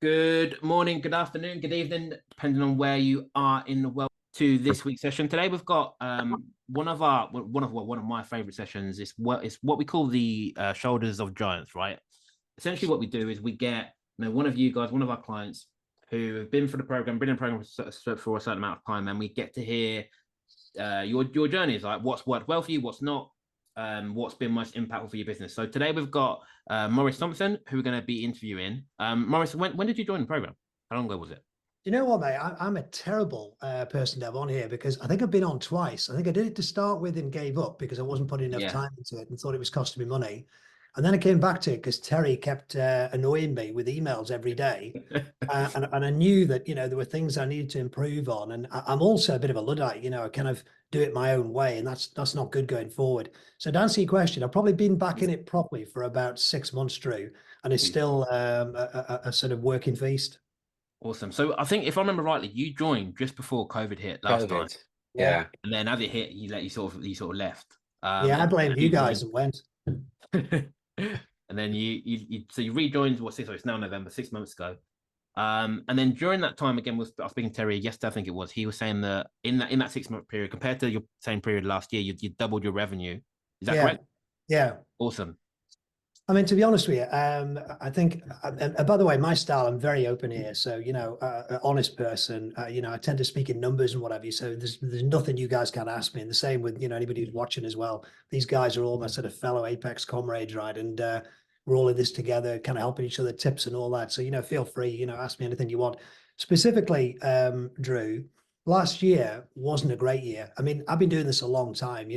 Good morning, good afternoon, good evening, depending on where you are in the world. To this week's session today, we've got one of my favorite sessions. It's what we call the shoulders of giants, right? Essentially, what we do is we get one of you guys, one of our clients who have been for the program, been in the program for a certain amount of time, and we get to hear your journeys, like what's worked well for you, what's not, what's been most impactful for your business. So today we've got Maurice Thompson, who we're going to be interviewing. Maurice, when did you join the program? How long ago was it? You know what, mate? I'm a terrible person to have on here because I think I've been on twice. I think I did it to start with and gave up because I wasn't putting enough Yeah. time into it and thought it was costing me money. And then I came back to it because Terry kept annoying me with emails every day. And I knew that, there were things I needed to improve on. And I'm also a bit of a Luddite, I kind of do it my own way. And that's not good going forward. So to answer your question, I've probably been back in it properly for about 6 months, Drew, and it's still a sort of working feast. Awesome. So I think if I remember rightly, you joined just before COVID hit last time, COVID. Yeah. Yeah. and then as it hit, you sort of left. Yeah, I And blame you you guys joined, and went. and then you rejoined. What six? So it's now November, 6 months ago. And then during that time, again, I was speaking to Terry yesterday, I think it was. He was saying that in that 6 month period, compared to your same period last year, you doubled your revenue. Is that Yeah, correct? yeah. Awesome. I mean, to be honest with you, I think, and by the way, my style, I'm very open here. So, an honest person, I tend to speak in numbers and whatever. So there's nothing you guys can't ask me. And the same with, anybody who's watching as well. These guys are all my sort of fellow Apex comrades, right? And we're all in this together, kind of helping each other, tips and all that. So, feel free, ask me anything you want. Specifically, Drew, last year wasn't a great year. I mean, I've been doing this a long time.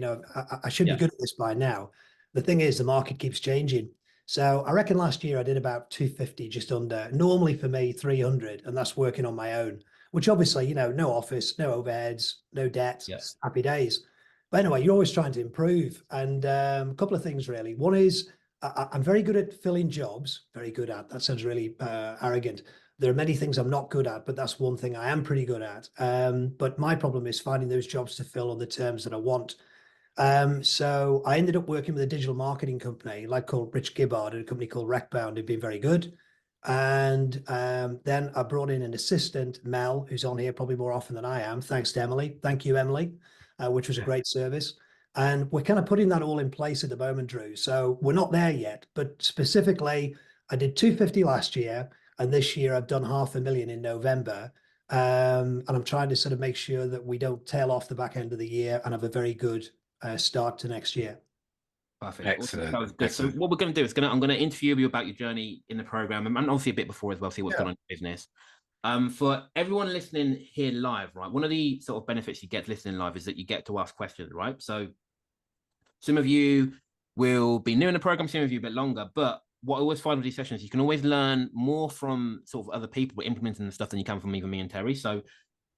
I should be Yeah. good at this by now. The thing is, the market keeps changing. So I reckon last year I did about 250, just under. Normally for me, 300, and that's working on my own, which obviously, no office, no overheads, no debt, Yeah. happy days. But anyway, you're always trying to improve. And a couple of things really. One is I'm very good at filling jobs, very good at. That sounds really arrogant. There are many things I'm not good at, but that's one thing I am pretty good at. But my problem is finding those jobs to fill on the terms that I want. So I ended up working with a digital marketing company, like called Rich Gibbard, and a company called Recbound, who'd been very good. And then I brought in an assistant, Mel, who's on here probably more often than I am. Thanks to Emily. Thank you, Emily, which was a great service. And we're kind of putting that all in place at the moment, Drew. So we're not there yet, but specifically, I did 250 last year, and this year I've done 500,000 in November. And I'm trying to sort of make sure that we don't tail off the back end of the year and have a very good start to next year. Perfect. Awesome. That Excellent. was good. So Excellent. what we're going to do is I'm going to interview you about your journey in the program, and obviously a bit before as well, see what's Yeah. going on in business. For everyone listening here live, right? One of the sort of benefits you get listening live is that you get to ask questions, right? So some of you will be new in the program, some of you a bit longer, but what I always find with these sessions, you can always learn more from sort of other people implementing the stuff than you can from even me and Terry. So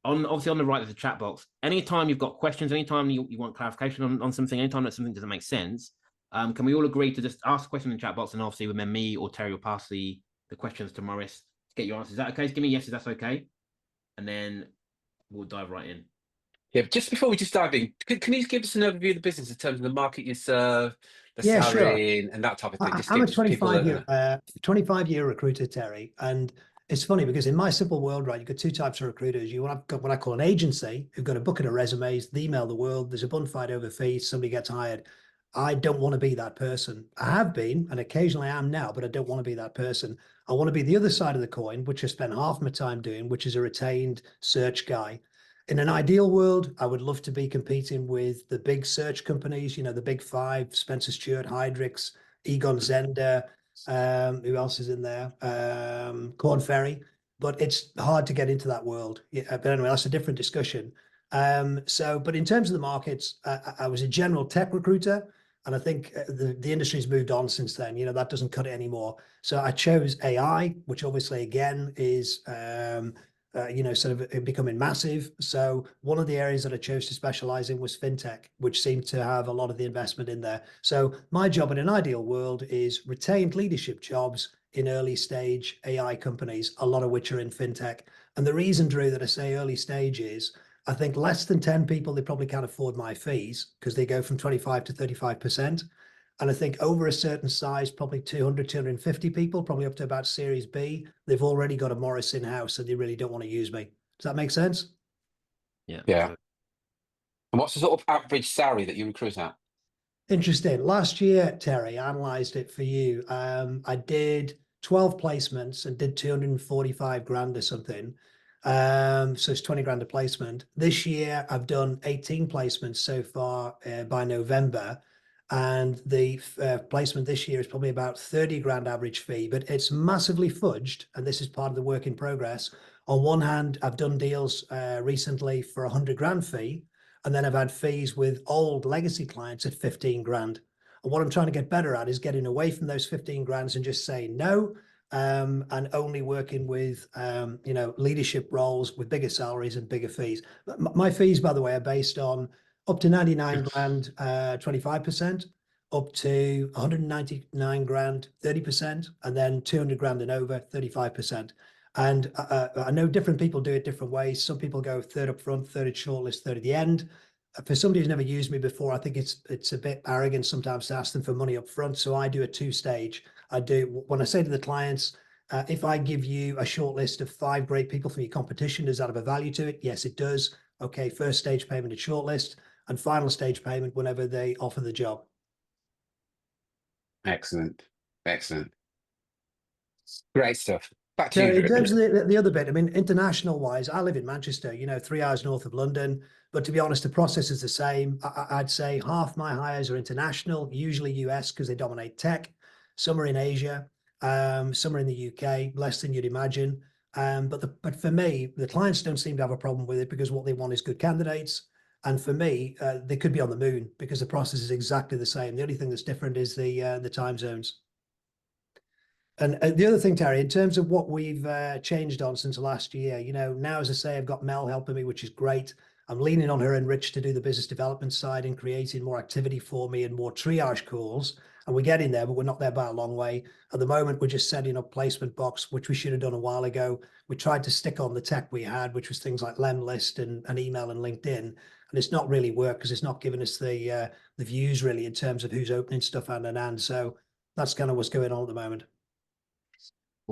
obviously on the right there's a chat box. Anytime you've got questions, anytime you want clarification on something, anytime that something doesn't make sense, can we all agree to just ask a question in the chat box, and obviously when me or Terry will pass the questions to Maurice to get your answers. Is that okay? Just give me yes, that's okay, and then we'll dive right in. Yeah, but just before we just dive in, can you give us an overview of the business in terms of the market you serve, the Yeah, sure. salary, and that type of thing? Just I'm a give people 25-year recruiter, Terry. And it's funny because in my simple world, right, you've got two types of recruiters. I've got what I call an agency who've got a bucket of resumes, they email the world, there's a bun fight over fees, somebody gets hired. I don't want to be that person. I have been, and occasionally I am now, but I don't want to be that person. I want to be the other side of the coin, which I spend half my time doing, which is a retained search guy. In an ideal world, I would love to be competing with the big search companies, the big five, Spencer Stewart, Heidrichs, Egon Zehnder, who else is in there? Corn Ferry. But it's hard to get into that world. Yeah, but anyway, that's a different discussion. But in terms of the markets, I was a general tech recruiter. And I think the industry's moved on since then. That doesn't cut it anymore. So I chose AI, which obviously, again, is sort of becoming massive. So one of the areas that I chose to specialize in was fintech, which seemed to have a lot of the investment in there. So my job in an ideal world is retained leadership jobs in early stage AI companies, a lot of which are in fintech. And the reason, Drew, that I say early stage is I think less than 10 people, they probably can't afford my fees because they go from 25 to 35%. And I think over a certain size, probably 200, 250 people, probably up to about Series B, they've already got a Maurice in-house and they really don't want to use me. Does that make sense? Yeah. Yeah. So, And what's the sort of average salary that you recruit at? Interesting. Last year, Terry, I analysed it for you. I did 12 placements and did 245 grand or something. So it's 20 grand a placement. This year, I've done 18 placements so far by November. And the placement this year is probably about 30 grand average fee, but it's massively fudged. And this is part of the work in progress. On one hand, I've done deals recently for 100 grand fee. And then I've had fees with old legacy clients at 15 grand. And what I'm trying to get better at is getting away from those 15 grands and just saying no, and only working with, leadership roles with bigger salaries and bigger fees. My fees, by the way, are based on up to 99 grand, 25%, up to 199 grand, 30%, and then 200 grand and over, 35%. And I know different people do it different ways. Some people go third up front, third at shortlist, third at the end. For somebody who's never used me before, I think it's a bit arrogant sometimes to ask them for money up front. So I do a two-stage. When I say to the clients, if I give you a short list of 5 great people from your competition, does that have a value to it? Yes, it does. Okay, first stage payment at shortlist and final stage payment whenever they offer the job. Excellent. Excellent. Great stuff. Back to you, So in Drew. terms of the other bit, I mean, international wise, I live in Manchester, 3 hours north of London. But to be honest, the process is the same. I'd say half my hires are international, usually US because they dominate tech. Some are in Asia, some are in the UK, less than you'd imagine. But for me, the clients don't seem to have a problem with it because what they want is good candidates. And for me, they could be on the moon because the process is exactly the same. The only thing that's different is the time zones. And the other thing, Terry, in terms of what we've changed on since last year, now, as I say, I've got Mel helping me, which is great. I'm leaning on her and Rich to do the business development side and creating more activity for me and more triage calls. And we're getting there, but we're not there by a long way. At the moment, we're just setting up placement box, which we should have done a while ago. We tried to stick on the tech we had, which was things like Lemlist and email and LinkedIn. And it's not really worked because it's not giving us the views really in terms of who's opening stuff and. So that's kind of what's going on at the moment.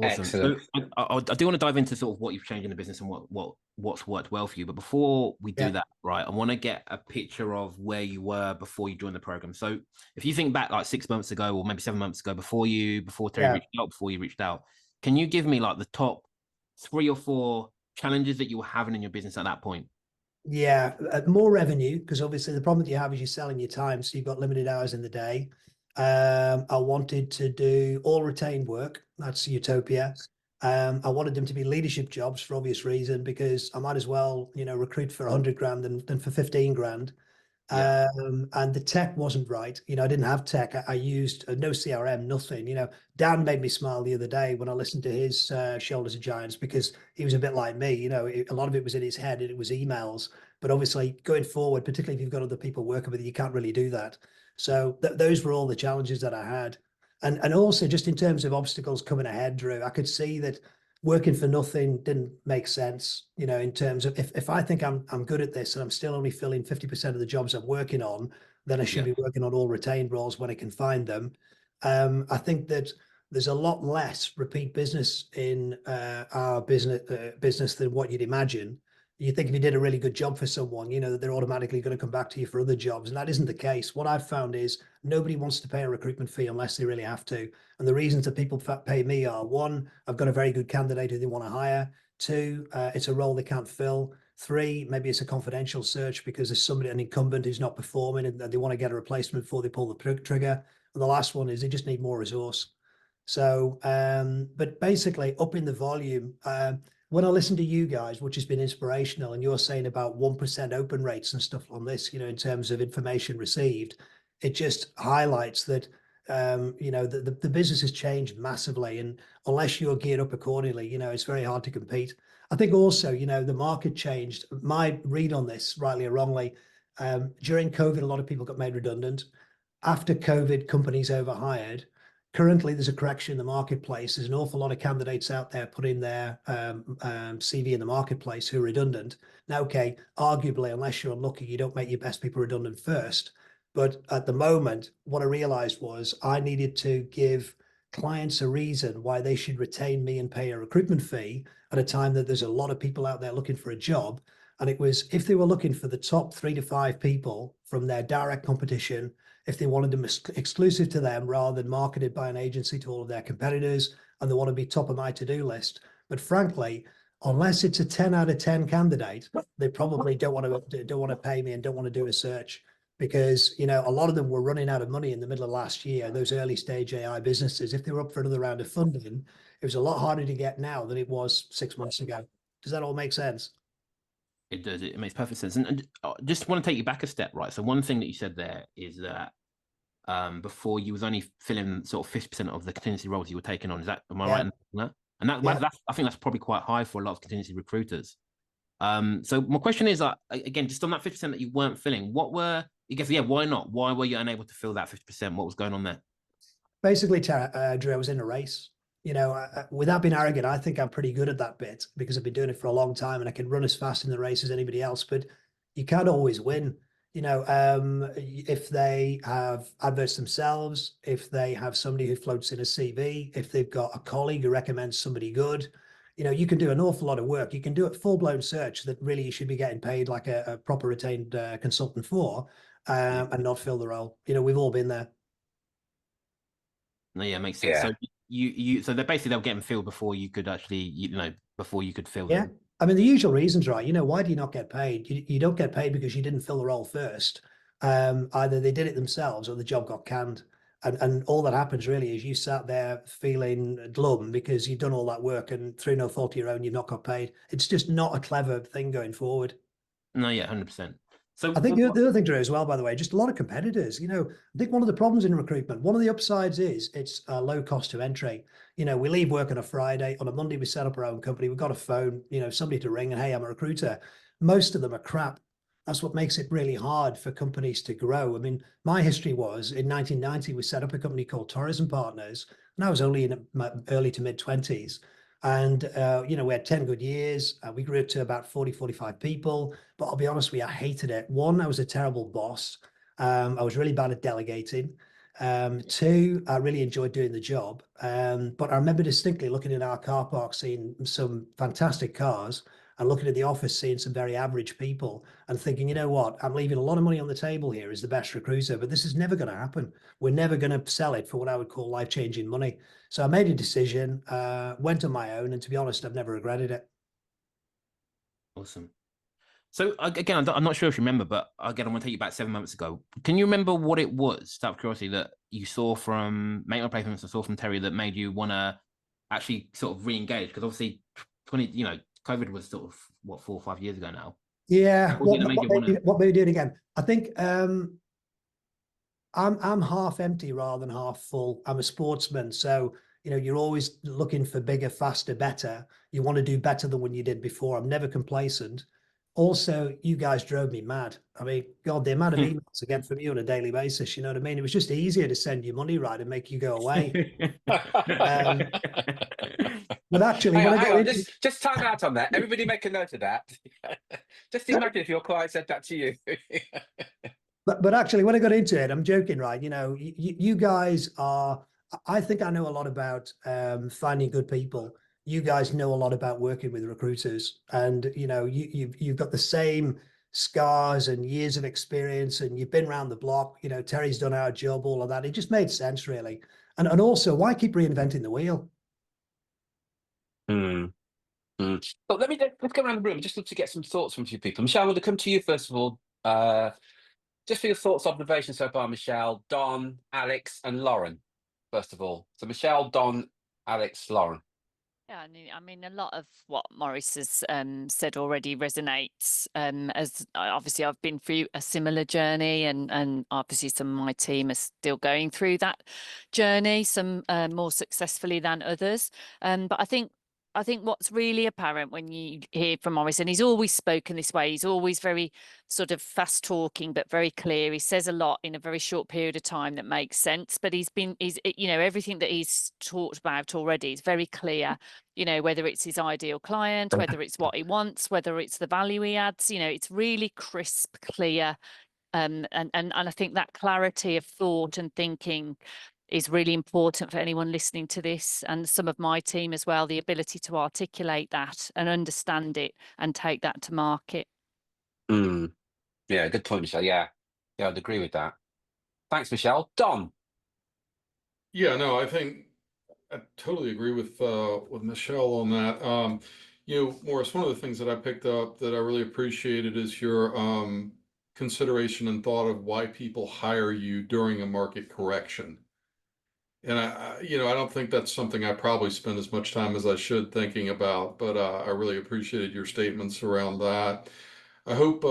awesome. Excellent. So I do want to dive into sort of what you've changed in the business and what's worked well for you. But before we do that, right, I want to get a picture of where you were before you joined the program. So if you think back like 6 months ago or maybe 7 months ago, before Terry reached out, before you reached out, can you give me like the top 3 or 4 challenges that you were having in your business at that point? Yeah, more revenue, because obviously the problem that you have is you're selling your time, so you've got limited hours in the day. I wanted to do all retained work. That's utopia. I wanted them to be leadership jobs for obvious reason, because I might as well, recruit for 100 grand than for 15 grand. And the tech wasn't right. I didn't have tech. I used no CRM, nothing. Dan made me smile the other day when I listened to his Shoulders of Giants, because he was a bit like me. A lot of it was in his head and it was emails. But obviously going forward, particularly if you've got other people working with you, you can't really do that. So those were all the challenges that I had. And also just in terms of obstacles coming ahead, Drew, I could see that working for nothing didn't make sense, in terms of if I think I'm good at this and I'm still only filling 50% of the jobs I'm working on, then I should be working on all retained roles when I can find them. I think that there's a lot less repeat business in our business than what you'd imagine. You think if you did a really good job for someone, that they're automatically going to come back to you for other jobs. And that isn't the case. What I've found is nobody wants to pay a recruitment fee unless they really have to. And the reasons that people pay me are: 1, I've got a very good candidate who they want to hire; 2, it's a role they can't fill; 3, maybe it's a confidential search because there's an incumbent who's not performing and they want to get a replacement before they pull the trigger. And the last one is they just need more resource. So, but basically upping the volume. When I listen to you guys, which has been inspirational, and you're saying about 1% open rates and stuff on this, in terms of information received, it just highlights that, the business has changed massively. And unless you're geared up accordingly, it's very hard to compete. I think also, the market changed. My read on this, rightly or wrongly, during COVID, a lot of people got made redundant. After COVID, companies overhired. Currently, there's a correction in the marketplace. There's an awful lot of candidates out there putting their CV in the marketplace who are redundant. Now, okay, arguably, unless you're unlucky, you don't make your best people redundant first. But at the moment, what I realized was I needed to give clients a reason why they should retain me and pay a recruitment fee at a time that there's a lot of people out there looking for a job. And it was if they were looking for the top 3 to 5 people from their direct competition, if they wanted them exclusive to them rather than marketed by an agency to all of their competitors, and they want to be top of my to-do list. But frankly, unless it's a 10 out of 10 candidate, they probably don't want to pay me and don't want to do a search, because a lot of them were running out of money in the middle of last year. Those early stage AI businesses, if they were up for another round of funding, it was a lot harder to get now than it was 6 months ago. Does that all make sense? It does. It makes perfect sense. And just want to take you back a step, right? So one thing that you said there is that before you was only filling sort of 50% of the contingency roles you were taking on. Am I right in that? And that's, I think that's probably quite high for a lot of contingency recruiters. So my question is, again, just on that 50% that you weren't filling, why not? Why were you unable to fill that 50%? What was going on there? Basically, Drew, I was in a race. Without being arrogant, I think I'm pretty good at that bit because I've been doing it for a long time and I can run as fast in the race as anybody else, but you can't always win. If they have adverts themselves, if they have somebody who floats in a CV, if they've got a colleague who recommends somebody good, you can do an awful lot of work. You can do a full-blown search that really you should be getting paid like a proper retained consultant for, and not fill the role. We've all been there. No, yeah, makes sense. Yeah. So they're getting filled before you could actually, before you could fill them. I mean, the usual reasons, right? Why do you not get paid? You don't get paid because you didn't fill the role first. Either they did it themselves or the job got canned. And all that happens really is you sat there feeling glum because you've done all that work and through no fault of your own, you've not got paid. It's just not a clever thing going forward. No, yeah, 100%. So I think the other thing, Drew, as well, by the way, just a lot of competitors. I think one of the problems in recruitment, one of the upsides is it's a low cost to entry. We leave work on a Friday. On a Monday, we set up our own company. We've got a phone, somebody to ring and, hey, I'm a recruiter. Most of them are crap. That's what makes it really hard for companies to grow. I mean, my history was in 1990, we set up a company called Tourism Partners, and I was only in my early to mid 20s. And, we had 10 good years. We grew it to about 40, 45 people. But I'll be honest with you, I hated it. One, I was a terrible boss. I was really bad at delegating. Two, I really enjoyed doing the job. But I remember distinctly looking in our car park, seeing some fantastic cars, and looking at the office, seeing some very average people and thinking, you know what, I'm leaving a lot of money on the table here as the best recruiter, but this is never going to happen. We're never going to sell it for what I would call life-changing money. So I made a decision, went on my own, and to be honest, I've never regretted it. Awesome. So again, I'm not sure if you remember, but again, I want to take you back 7 months ago. Can you remember what it was, out of curiosity, that you saw from Make My Placements and saw from Terry that made you want to actually sort of re-engage? Because obviously, COVID was sort of, what, 4 or 5 years ago now? Yeah. What made you do it again? I think I'm half empty rather than half full. I'm a sportsman. So, you're always looking for bigger, faster, better. You want to do better than when you did before. I'm never complacent. Also, you guys drove me mad. I mean, God, the amount of emails I get from you on a daily basis, you know what I mean? It was just easier to send you money, right, and make you go away. But actually, just time out on that. Everybody make a note of that. Just imagine if your client said that to you. But actually, when I got into it, I'm joking, right? You guys are, I think I know a lot about finding good people. You guys know a lot about working with recruiters, and you've got the same scars and years of experience, and you've been around the block. Terry's done our job, all of that. It just made sense, really. And also, why keep reinventing the wheel? But let's go around the room. Just love to get some thoughts from a few people. Michelle, I want to come to you first of all. Just for your thoughts, observations so far, Michelle, Don, Alex, and Lauren. First of all, so Michelle, Don, Alex, Lauren. Yeah, I mean, a lot of what Maurice has said already resonates. As obviously I've been through a similar journey, and obviously some of my team are still going through that journey, some more successfully than others. But I think what's really apparent when you hear from Maurice, and he's always spoken this way, he's always very sort of fast talking, but very clear. He says a lot in a very short period of time that makes sense, but he's everything that he's talked about already is very clear, whether it's his ideal client, whether it's what he wants, whether it's the value he adds, it's really crisp, clear, And I think that clarity of thought and thinking is really important for anyone listening to this, and some of my team as well, the ability to articulate that and understand it and take that to market. Yeah, good point, Michelle. Yeah, I'd agree with that. Thanks, Michelle. Don. Yeah, no, I think I totally agree with Michelle on that. Maurice, one of the things that I picked up that I really appreciated is your consideration and thought of why people hire you during a market correction. And I don't think that's something I probably spend as much time as I should thinking about, but I really appreciated your statements around that. I hope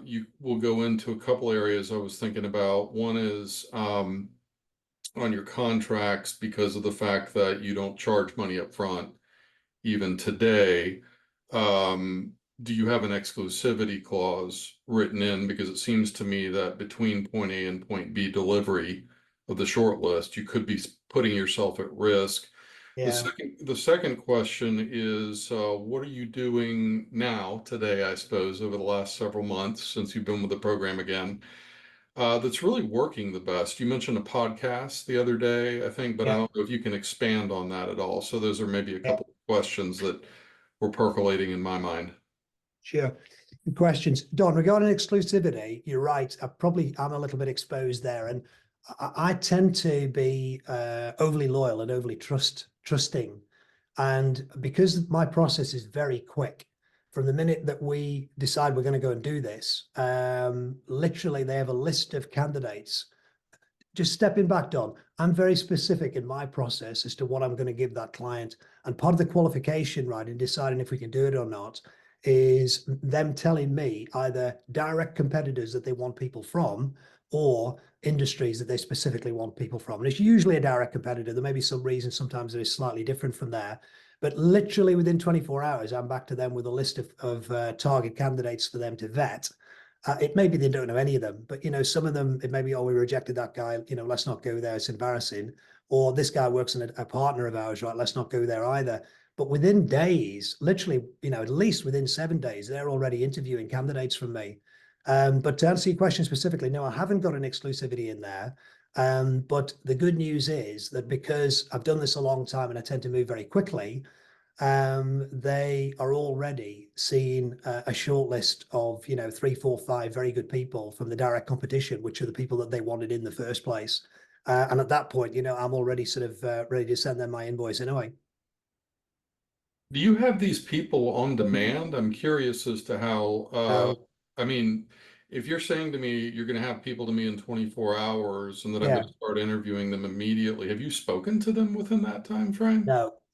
you will go into a couple areas I was thinking about. One is on your contracts, because of the fact that you don't charge money up front, even today. Do you have an exclusivity clause written in? Because it seems to me that between point A and point B delivery of the short list, you could be putting yourself at risk. Yeah. The second question is, what are you doing now, today, I suppose, over the last several months since you've been with the program again, that's really working the best? You mentioned a podcast the other day, I think, but I don't know if you can expand on that at all. So those are maybe a couple of questions that were percolating in my mind. Sure. Good questions. Don, regarding exclusivity, you're right. I'm a little bit exposed there. And I tend to be overly loyal and overly trusting. And because my process is very quick, from the minute that we decide we're going to go and do this, literally they have a list of candidates. Just stepping back, Don, I'm very specific in my process as to what I'm going to give that client. And part of the qualification, right, in deciding if we can do it or not, is them telling me either direct competitors that they want people from or industries that they specifically want people from. And it's usually a direct competitor. There may be some reason sometimes it is slightly different from there. But literally within 24 hours, I'm back to them with a list of target candidates for them to vet. It may be they don't know any of them, but some of them, it may be, oh, we rejected that guy, let's not go there, it's embarrassing. Or this guy works in a partner of ours, right, let's not go there either. But within days, literally, at least within 7 days, they're already interviewing candidates from me. But to answer your question specifically, no, I haven't got an exclusivity in there. But the good news is that because I've done this a long time and I tend to move very quickly, they are already seeing a short list of 3, 4, 5 very good people from the direct competition, which are the people that they wanted in the first place. And at that point, I'm already sort of ready to send them my invoice anyway. Do you have these people on demand? I'm curious as to how, I mean, if you're saying to me, you're going to have people to me in 24 hours and that I'm going to start interviewing them immediately, have you spoken to them within that time frame?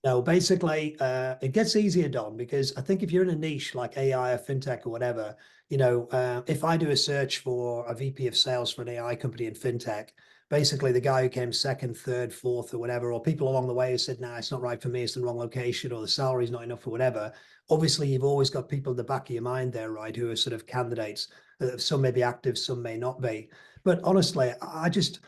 No, basically, it gets easier, Don, because I think if you're in a niche like AI or fintech or whatever, if I do a search for a VP of sales for an AI company in fintech, basically the guy who came second, third, fourth or whatever, or people along the way who said, nah, it's not right for me, it's the wrong location, or the salary's not enough or whatever. Obviously, you've always got people in the back of your mind there, right, who are sort of candidates. Some may be active, some may not be. But honestly, it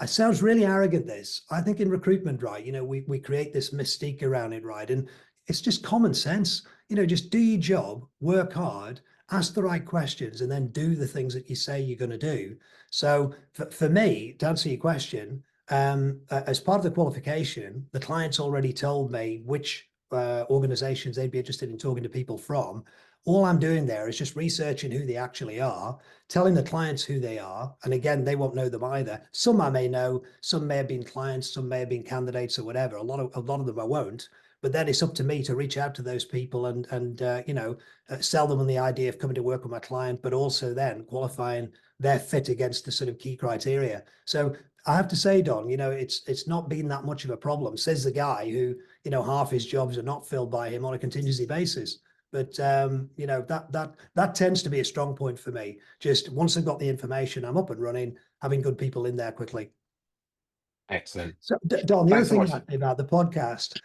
sounds really arrogant, this. I think in recruitment, right, we create this mystique around it, right? And it's just common sense. Just do your job, work hard, ask the right questions, and then do the things that you say you're going to do. So for me, to answer your question, as part of the qualification, the client's already told me which organizations they'd be interested in talking to people from. All I'm doing there is just researching who they actually are, telling the clients who they are. And again, they won't know them either. Some I may know, some may have been clients, some may have been candidates or whatever. A lot of them I won't. But then it's up to me to reach out to those people and sell them on the idea of coming to work with my client, but also then qualifying their fit against the sort of key criteria. So I have to say, Don, it's not been that much of a problem, says the guy who, half his jobs are not filled by him on a contingency basis. But that tends to be a strong point for me. Just once I've got the information, I'm up and running, having good people in there quickly. Excellent. So Don, the other thing about the podcast,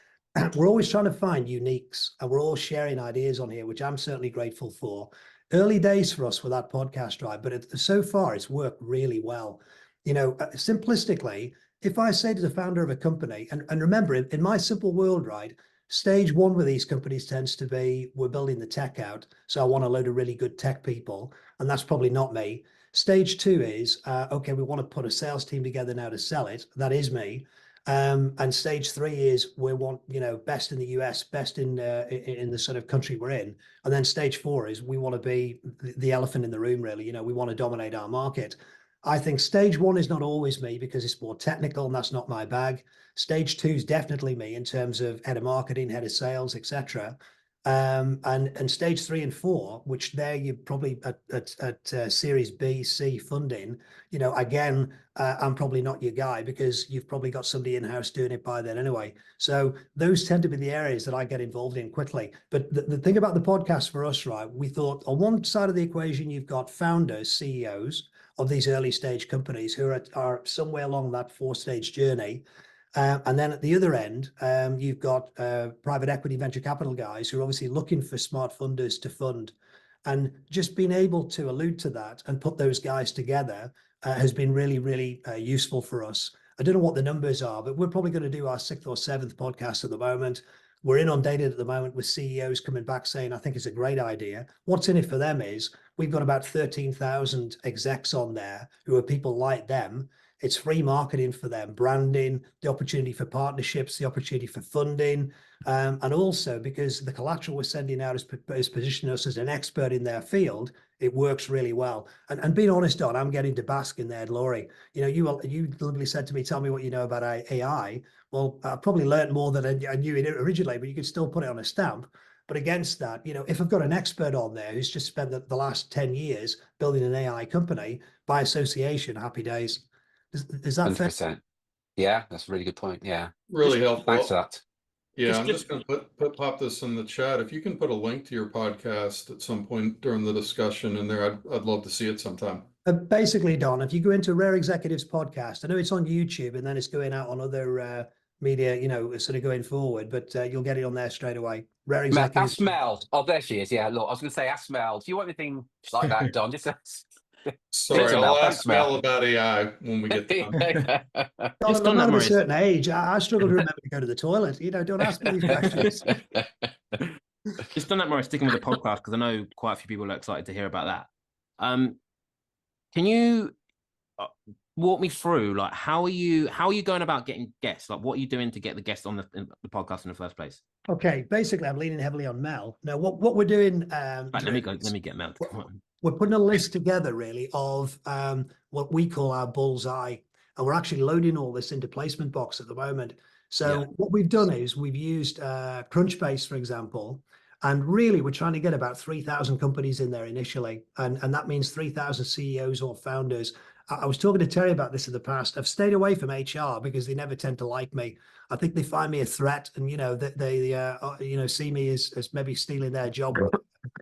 we're always trying to find uniques, and we're all sharing ideas on here, which I'm certainly grateful for. Early days for us with that podcast, right? But so far it's worked really well. Simplistically, if I say to the founder of a company, and remember, in my simple world, right, Stage one with these companies tends to be, we're building the tech out, so I want a load of really good tech people, and that's probably not me. Stage two is, okay, we want to put a sales team together now to sell it. That is me. And stage three is we want, best in the US, best in the sort of country we're in. And then stage four is we want to be the elephant in the room, really. We want to dominate our market. I think stage one is not always me because it's more technical and that's not my bag. Stage two is definitely me in terms of head of marketing, head of sales, etc. And stage 3 and 4, which there you're probably at Series B, C funding, again, I'm probably not your guy because you've probably got somebody in-house doing it by then anyway. So those tend to be the areas that I get involved in quickly. But the thing about the podcast for us, right, we thought on one side of the equation, you've got founders, CEOs of these early stage companies who are somewhere along that 4-stage journey. And then at the other end, you've got private equity venture capital guys who are obviously looking for smart funders to fund. And just being able to allude to that and put those guys together has been really, really useful for us. I don't know what the numbers are, but we're probably going to do our 6th or 7th podcast at the moment. We're inundated at the moment with CEOs coming back saying, I think it's a great idea. What's in it for them is we've got about 13,000 execs on there who are people like them. It's free marketing for them, branding, the opportunity for partnerships, the opportunity for funding, and also because the collateral we're sending out is positioning us as an expert in their field, it works really well. And being honest, Don, I'm getting to bask in their glory. You literally said to me, tell me what you know about AI. Well, I probably learned more than I knew originally, but you could still put it on a stamp. But against that, if I've got an expert on there who's just spent the last 10 years building an AI company, by association, happy days. Is that 100%. fair? Yeah, that's a really good point. Yeah. Really helpful. Thanks for that. Yeah, I'm just going to pop this in the chat. If you can put a link to your podcast at some point during the discussion in there, I'd love to see it sometime. Basically, Don, if you go into Rare Executives podcast, I know it's on YouTube and then it's going out on other media, sort of going forward, but you'll get it on there straight away. Rare Executives. Ask Mel. Oh, there she is. Yeah, look, I was going to say ask Mel. Do you want anything like that, Don? Just Sorry, I'll ask Mel about AI when we get done. Don, I'm at a certain age. I struggle to remember to go to the toilet. Don't ask me these questions. Just on that, Maurice, sticking with the podcast, because I know quite a few people are excited to hear about that. Can you walk me through, like, how are you going about getting guests? Like, what are you doing to get the guests on the podcast in the first place? Okay, basically, I'm leaning heavily on Mel. Now, what we're doing... Right, let me get Mel to come on. We're putting a list together, really, of what we call our bullseye, and we're actually loading all this into placement box at the moment. So what we've done is we've used Crunchbase, for example, and really we're trying to get about 3,000 companies in there initially, and that means 3,000 CEOs or founders. I was talking to Terry about this in the past. I've stayed away from HR because they never tend to like me. I think they find me a threat, and they see me as maybe stealing their job.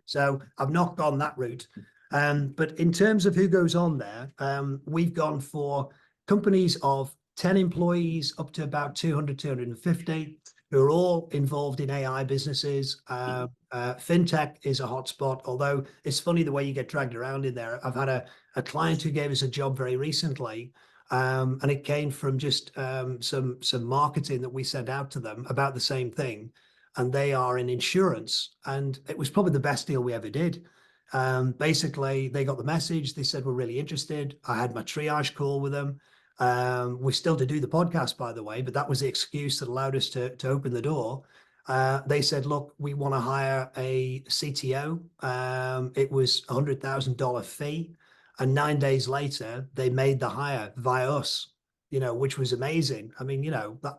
So I've not gone that route. But in terms of who goes on there, we've gone for companies of 10 employees up to about 200, 250, who are all involved in AI businesses. Fintech is a hotspot, although it's funny the way you get dragged around in there. I've had a client who gave us a job very recently, and it came from just some marketing that we sent out to them about the same thing. And they are in insurance, and it was probably the best deal we ever did. Basically, they got the message. They said, we're really interested. I had my triage call with them. We're still to do the podcast, by the way, but that was the excuse that allowed us to open the door. They said, look, we want to hire a CTO. It was $100,000 fee. And 9 days later, they made the hire via us, which was amazing. I mean,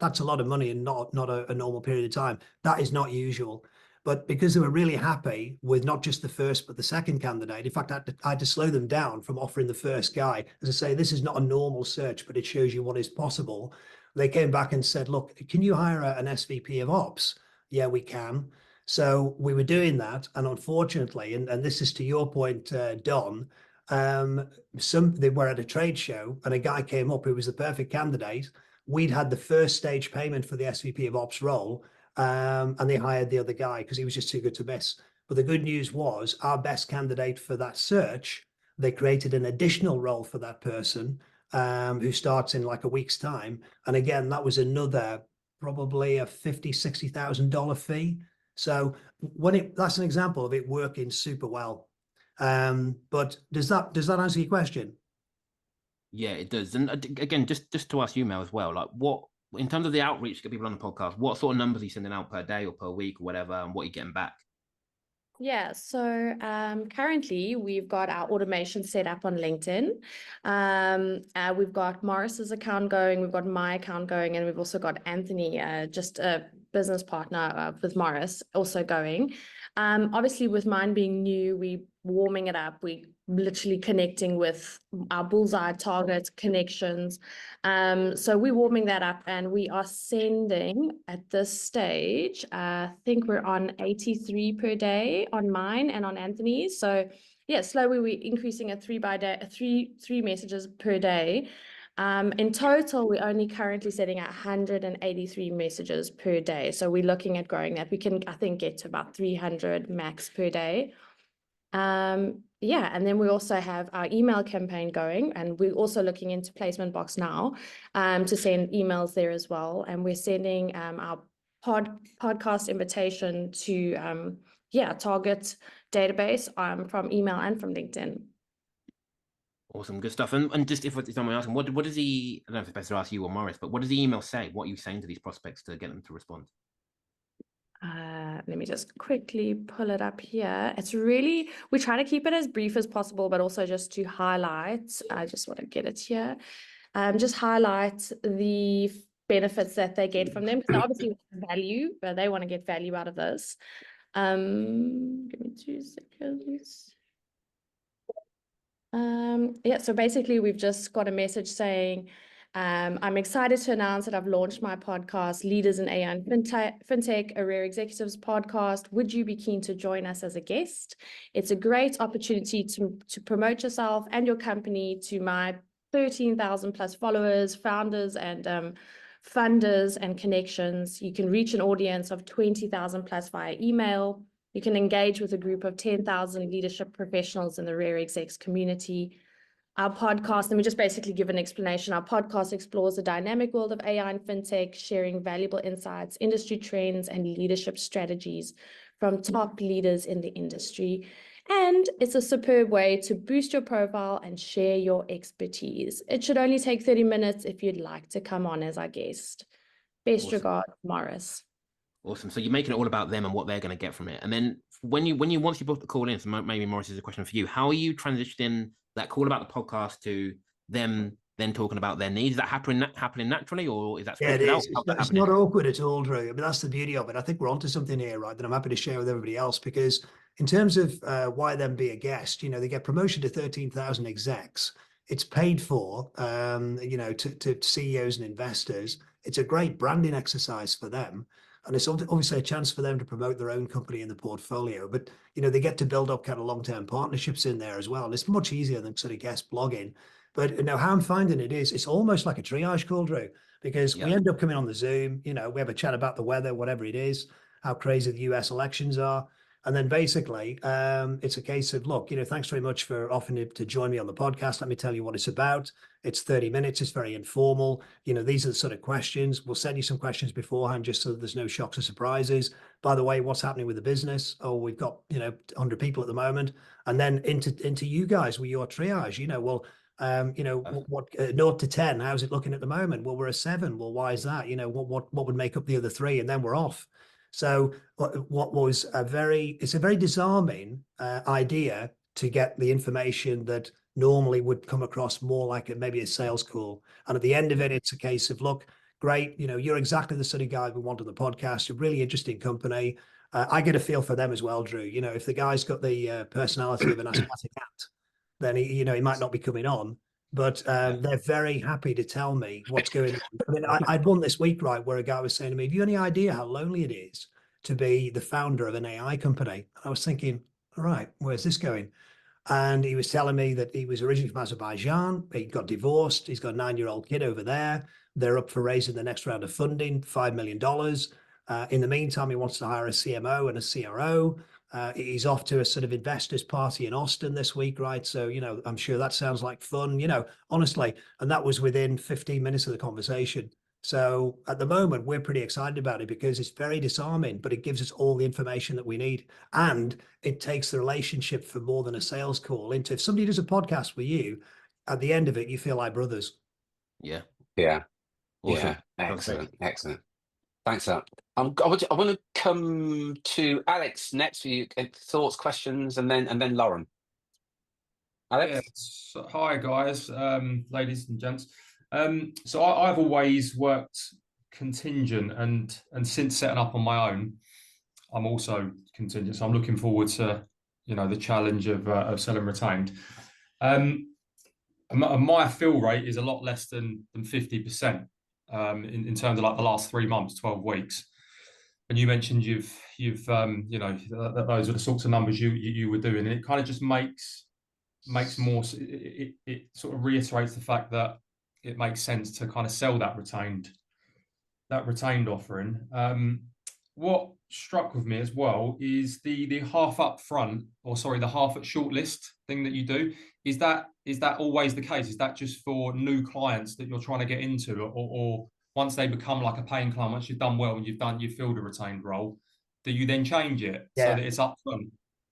that's a lot of money and not a normal period of time. That is not usual. But because they were really happy with not just the first, but the second candidate, in fact, I had to slow them down from offering the first guy. As I say, this is not a normal search, but it shows you what is possible. They came back and said, look, can you hire an SVP of ops? Yeah, we can. So we were doing that. And unfortunately, and this is to your point, Don, they were at a trade show and a guy came up who was the perfect candidate. We'd had the first stage payment for the SVP of ops role. And they hired the other guy because he was just too good to miss. But the good news was our best candidate for that search, they created an additional role for that person who starts in like a week's time. And again, that was another probably a $50,000-$60,000 fee. So that's an example of it working super well. But does that answer your question? Yeah, it does. And again, just to ask you, Mel, as well, like what, in terms of the outreach to get people on the podcast, what sort of numbers are you sending out per day or per week or whatever, and what are you getting back? Yeah, so currently we've got our automation set up on LinkedIn. We've got Maurice's account going, we've got my account going, and we've also got Anthony, just a business partner with Maurice, also going. Obviously, with mine being new, we warming it up. We literally connecting with our bullseye target connections. So we're warming that up, and we are sending at this stage, I think we're on 83 per day on mine and on Anthony's. So yeah, slowly we're increasing at three messages per day. In total, we're only currently setting at 183 messages per day. So we're looking at growing that. We can, I think, get to about 300 max per day. Yeah, and then we also have our email campaign going, and we're also looking into Placement Box now to send emails there as well. And we're sending our podcast invitation to target database from email and from LinkedIn. Awesome, good stuff. And just if someone asking, what does he, I don't know if it's best to ask you or Maurice, but what does the email say? What are you saying to these prospects to get them to respond? Let me just quickly pull it up here. It's really, we try to keep it as brief as possible, but also just to highlight, I just want to get it here, just highlight the benefits that they get from them, because obviously value, but they want to get value out of this. Give me 2 seconds. Yeah, so basically we've just got a message saying, I'm excited to announce that I've launched my podcast, Leaders in AI and FinTech, a Rare Executives podcast. Would you be keen to join us as a guest? It's a great opportunity to promote yourself and your company to my 13,000 plus followers, founders, and funders and connections. You can reach an audience of 20,000 plus via email. You can engage with a group of 10,000 leadership professionals in the Rare Execs community. Our podcast, let me just basically give an explanation. Our podcast explores the dynamic world of AI and FinTech, sharing valuable insights, industry trends, and leadership strategies from top leaders in the industry. And it's a superb way to boost your profile and share your expertise. It should only take 30 minutes if you'd like to come on as our guest. Best regards, Maurice. Awesome. So you're making it all about them and what they're going to get from it. And then once you book the call in, so maybe Maurice is a question for you. How are you transitioning that call about the podcast to them then talking about their needs? Is that happening naturally, or is that scripted out? It's not awkward at all, Drew. I mean, that's the beauty of it. I think we're onto something here, right, that I'm happy to share with everybody else, because in terms of why them be a guest, they get promotion to 13,000 execs. It's paid for, to CEOs and investors. It's a great branding exercise for them. And it's obviously a chance for them to promote their own company in the portfolio. But, they get to build up kind of long-term partnerships in there as well. And it's much easier than sort of guest blogging. But how I'm finding it is, it's almost like a triage call, Drew, because we end up coming on the Zoom, we have a chat about the weather, whatever it is, how crazy the US elections are. And then basically, it's a case of, look, thanks very much for offering to join me on the podcast. Let me tell you what it's about. It's 30 minutes. It's very informal. These are the sort of questions. We'll send you some questions beforehand just so that there's no shocks or surprises. By the way, what's happening with the business? Oh, we've got, 100 people at the moment. And then into you guys with your triage, what 0 to 10, how's it looking at the moment? Well, we're a 7. Well, why is that? What would make up the other 3? And then we're off. So it's a very disarming idea to get the information that normally would come across more like maybe a sales call. And at the end of it, it's a case of, look, great, you're exactly the sort of guy we want on the podcast. You're a really interesting company. I get a feel for them as well, Drew. If the guy's got the personality of an asthmatic ant, then he might not be coming on. But they're very happy to tell me what's going on. I mean, I'd one this week, right, where a guy was saying to me, have you any idea how lonely it is to be the founder of an AI company? I was thinking, all right, where's this going? And he was telling me that he was originally from Azerbaijan. He got divorced. He's got a 9-year-old kid over there. They're up for raising the next round of funding, $5 million. In the meantime, he wants to hire a CMO and a CRO. He's off to a sort of investors party in Austin this week, right? So, I'm sure that sounds like fun, honestly. And that was within 15 minutes of the conversation. So at the moment, we're pretty excited about it because it's very disarming, but it gives us all the information that we need. And it takes the relationship for more than a sales call into, if somebody does a podcast with you, at the end of it, you feel like brothers. Yeah. Yeah. Awesome. Yeah. Excellent. Excellent. Thanks for that. I want to come to Alex next for you. Thoughts, questions, and then Lauren. Alex? Yes. Hi guys, ladies and gents. So I've always worked contingent, and since setting up on my own, I'm also contingent. So I'm looking forward to, you know, the challenge of selling retained. My fill rate is a lot less than 50%. In terms of like the last 3 months, 12 weeks. And you mentioned you've you know, those are the sorts of numbers you were doing. And it kind of just makes more, it sort of reiterates the fact that it makes sense to kind of sell that retained offering. What struck with me as well is the half up front, or sorry, the half at shortlist thing that you do. Is that always the case? Is that just for new clients that you're trying to get into, or once they become like a paying client, once you've done well and you've filled a retained role, do you then change it so that it's up front?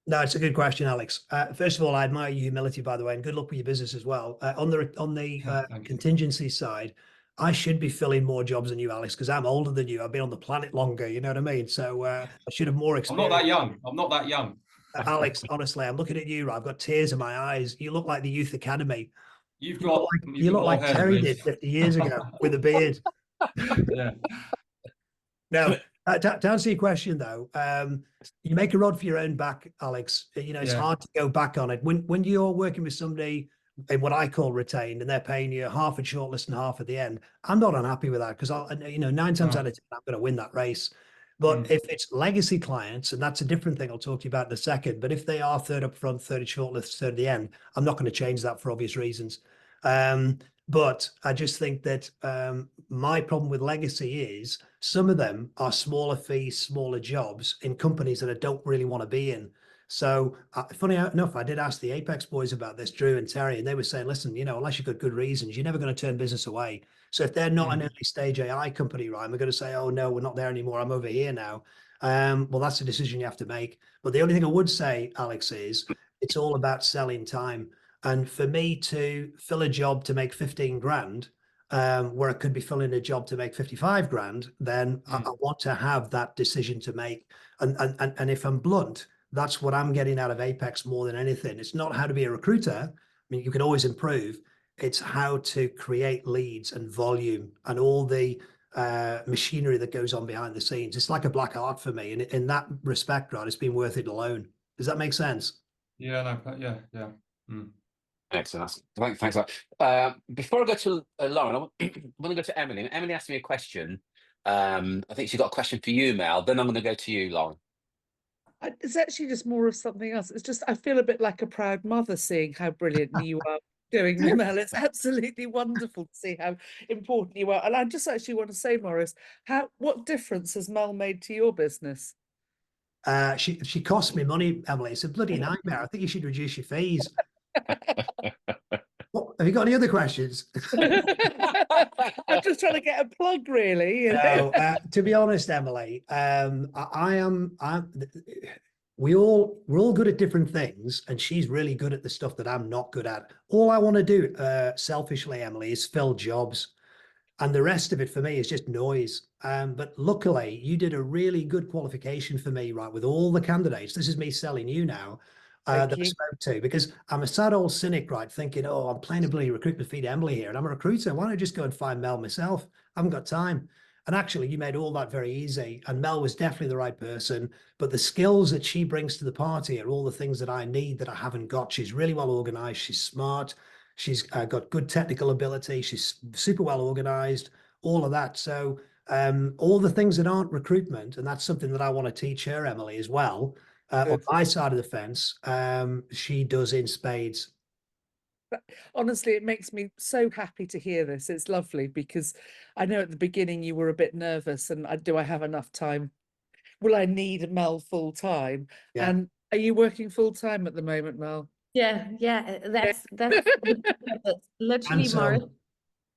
No, it's a good question, Alex. First of all, I admire your humility, by the way, and good luck with your business as well. On the contingency side, I should be filling more jobs than you, Alex, because I'm older than you. I've been on the planet longer, you know what I mean? So I should have more experience. I'm not that young. Alex, honestly, I'm looking at you. I've got tears in my eyes. You look like the Youth Academy. You look like Terry did 50 years ago with a beard. Yeah. Now, to answer your question, though, you make a rod for your own back, Alex. You know, it's hard to go back on it. When you're working with somebody in what I call retained, and they're paying you half at shortlist and half at the end, I'm not unhappy with that, because you know, 9 times out of 10, I'm going to win that race. But if it's legacy clients, and that's a different thing I'll talk to you about in a second, but if they are third up front, third at shortlist, third at the end, I'm not going to change that for obvious reasons. But I just think that my problem with legacy is some of them are smaller fees, smaller jobs in companies that I don't really want to be in. So funny enough, I did ask the Apex boys about this, Drew and Terry, and they were saying, listen, you know, unless you've got good reasons, you're never going to turn business away. So if they're not an early stage AI company, right, we're going to say, oh, no, we're not there anymore. I'm over here now. Well, that's a decision you have to make. But the only thing I would say, Alex, is it's all about selling time. And for me to fill a job to make 15 grand, where I could be filling a job to make 55 grand, then I want to have that decision to make. And if I'm blunt, that's what I'm getting out of Apex more than anything. It's not how to be a recruiter. I mean, you can always improve. It's how to create leads and volume and all the machinery that goes on behind the scenes. It's like a black art for me. And in that respect, right, it's been worth it alone. Does that make sense? Yeah, no, yeah. Excellent. Thanks a lot. Before I go to Lauren, I want to go to Emily. Emily asked me a question. I think she's got a question for you, Mel. Then I'm going to go to you, Lauren. It's actually just more of something else. It's just, I feel a bit like a proud mother seeing how brilliantly you are doing, Mel. It's absolutely wonderful to see how important you are. And I just actually want to say, Maurice, what difference has Mel made to your business? She cost me money, Emily. It's a bloody nightmare. I think you should reduce your fees. Have you got any other questions? I'm just trying to get a plug, really. No, to be honest, Emily, we're all good at different things, and she's really good at the stuff that I'm not good at. All I want to do, selfishly, Emily, is fill jobs, and the rest of it for me is just noise. But luckily, you did a really good qualification for me, right, with all the candidates. This is me selling you now. That I spoke to, because I'm a sad old cynic, right, thinking, oh, I'm playing a bloody recruitment feed Emily here, and I'm a recruiter. Why don't I just go and find Mel myself? I haven't got time. And actually, you made all that very easy, and Mel was definitely the right person. But the skills that she brings to the party are all the things that I need that I haven't got. She's really well organized. She's smart. She's got good technical ability. She's super well organized, all of that. So all the things that aren't recruitment, and that's something that I want to teach her, Emily, as well. On my side of the fence, she does in spades. Honestly, it makes me so happy to hear this. It's lovely, because I know at the beginning you were a bit nervous, and do I have enough time? Will I need Mel full time? Yeah. And are you working full time at the moment, Mel? Yeah, that's literally And so, Maurice.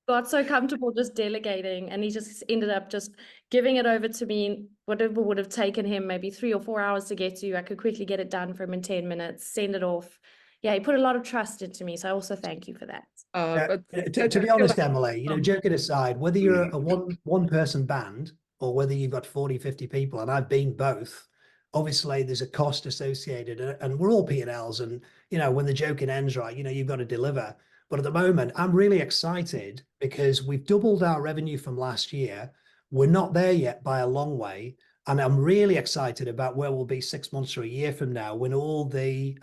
got so comfortable just delegating, and he just ended up just giving it over to me. Whatever would have taken him maybe 3 or 4 hours to get to, I could quickly get it done for him in 10 minutes, send it off. Yeah, he put a lot of trust into me. So I also thank you for that. To be honest, Emily, joking aside, whether you're a one person band or whether you've got 40, 50 people, and I've been both, obviously there's a cost associated, and we're all P&Ls, and when the joking ends right, you've got to deliver. But at the moment, I'm really excited because we've doubled our revenue from last year. We're not there yet by a long way. And I'm really excited about where we'll be 6 months or a year from now, when all the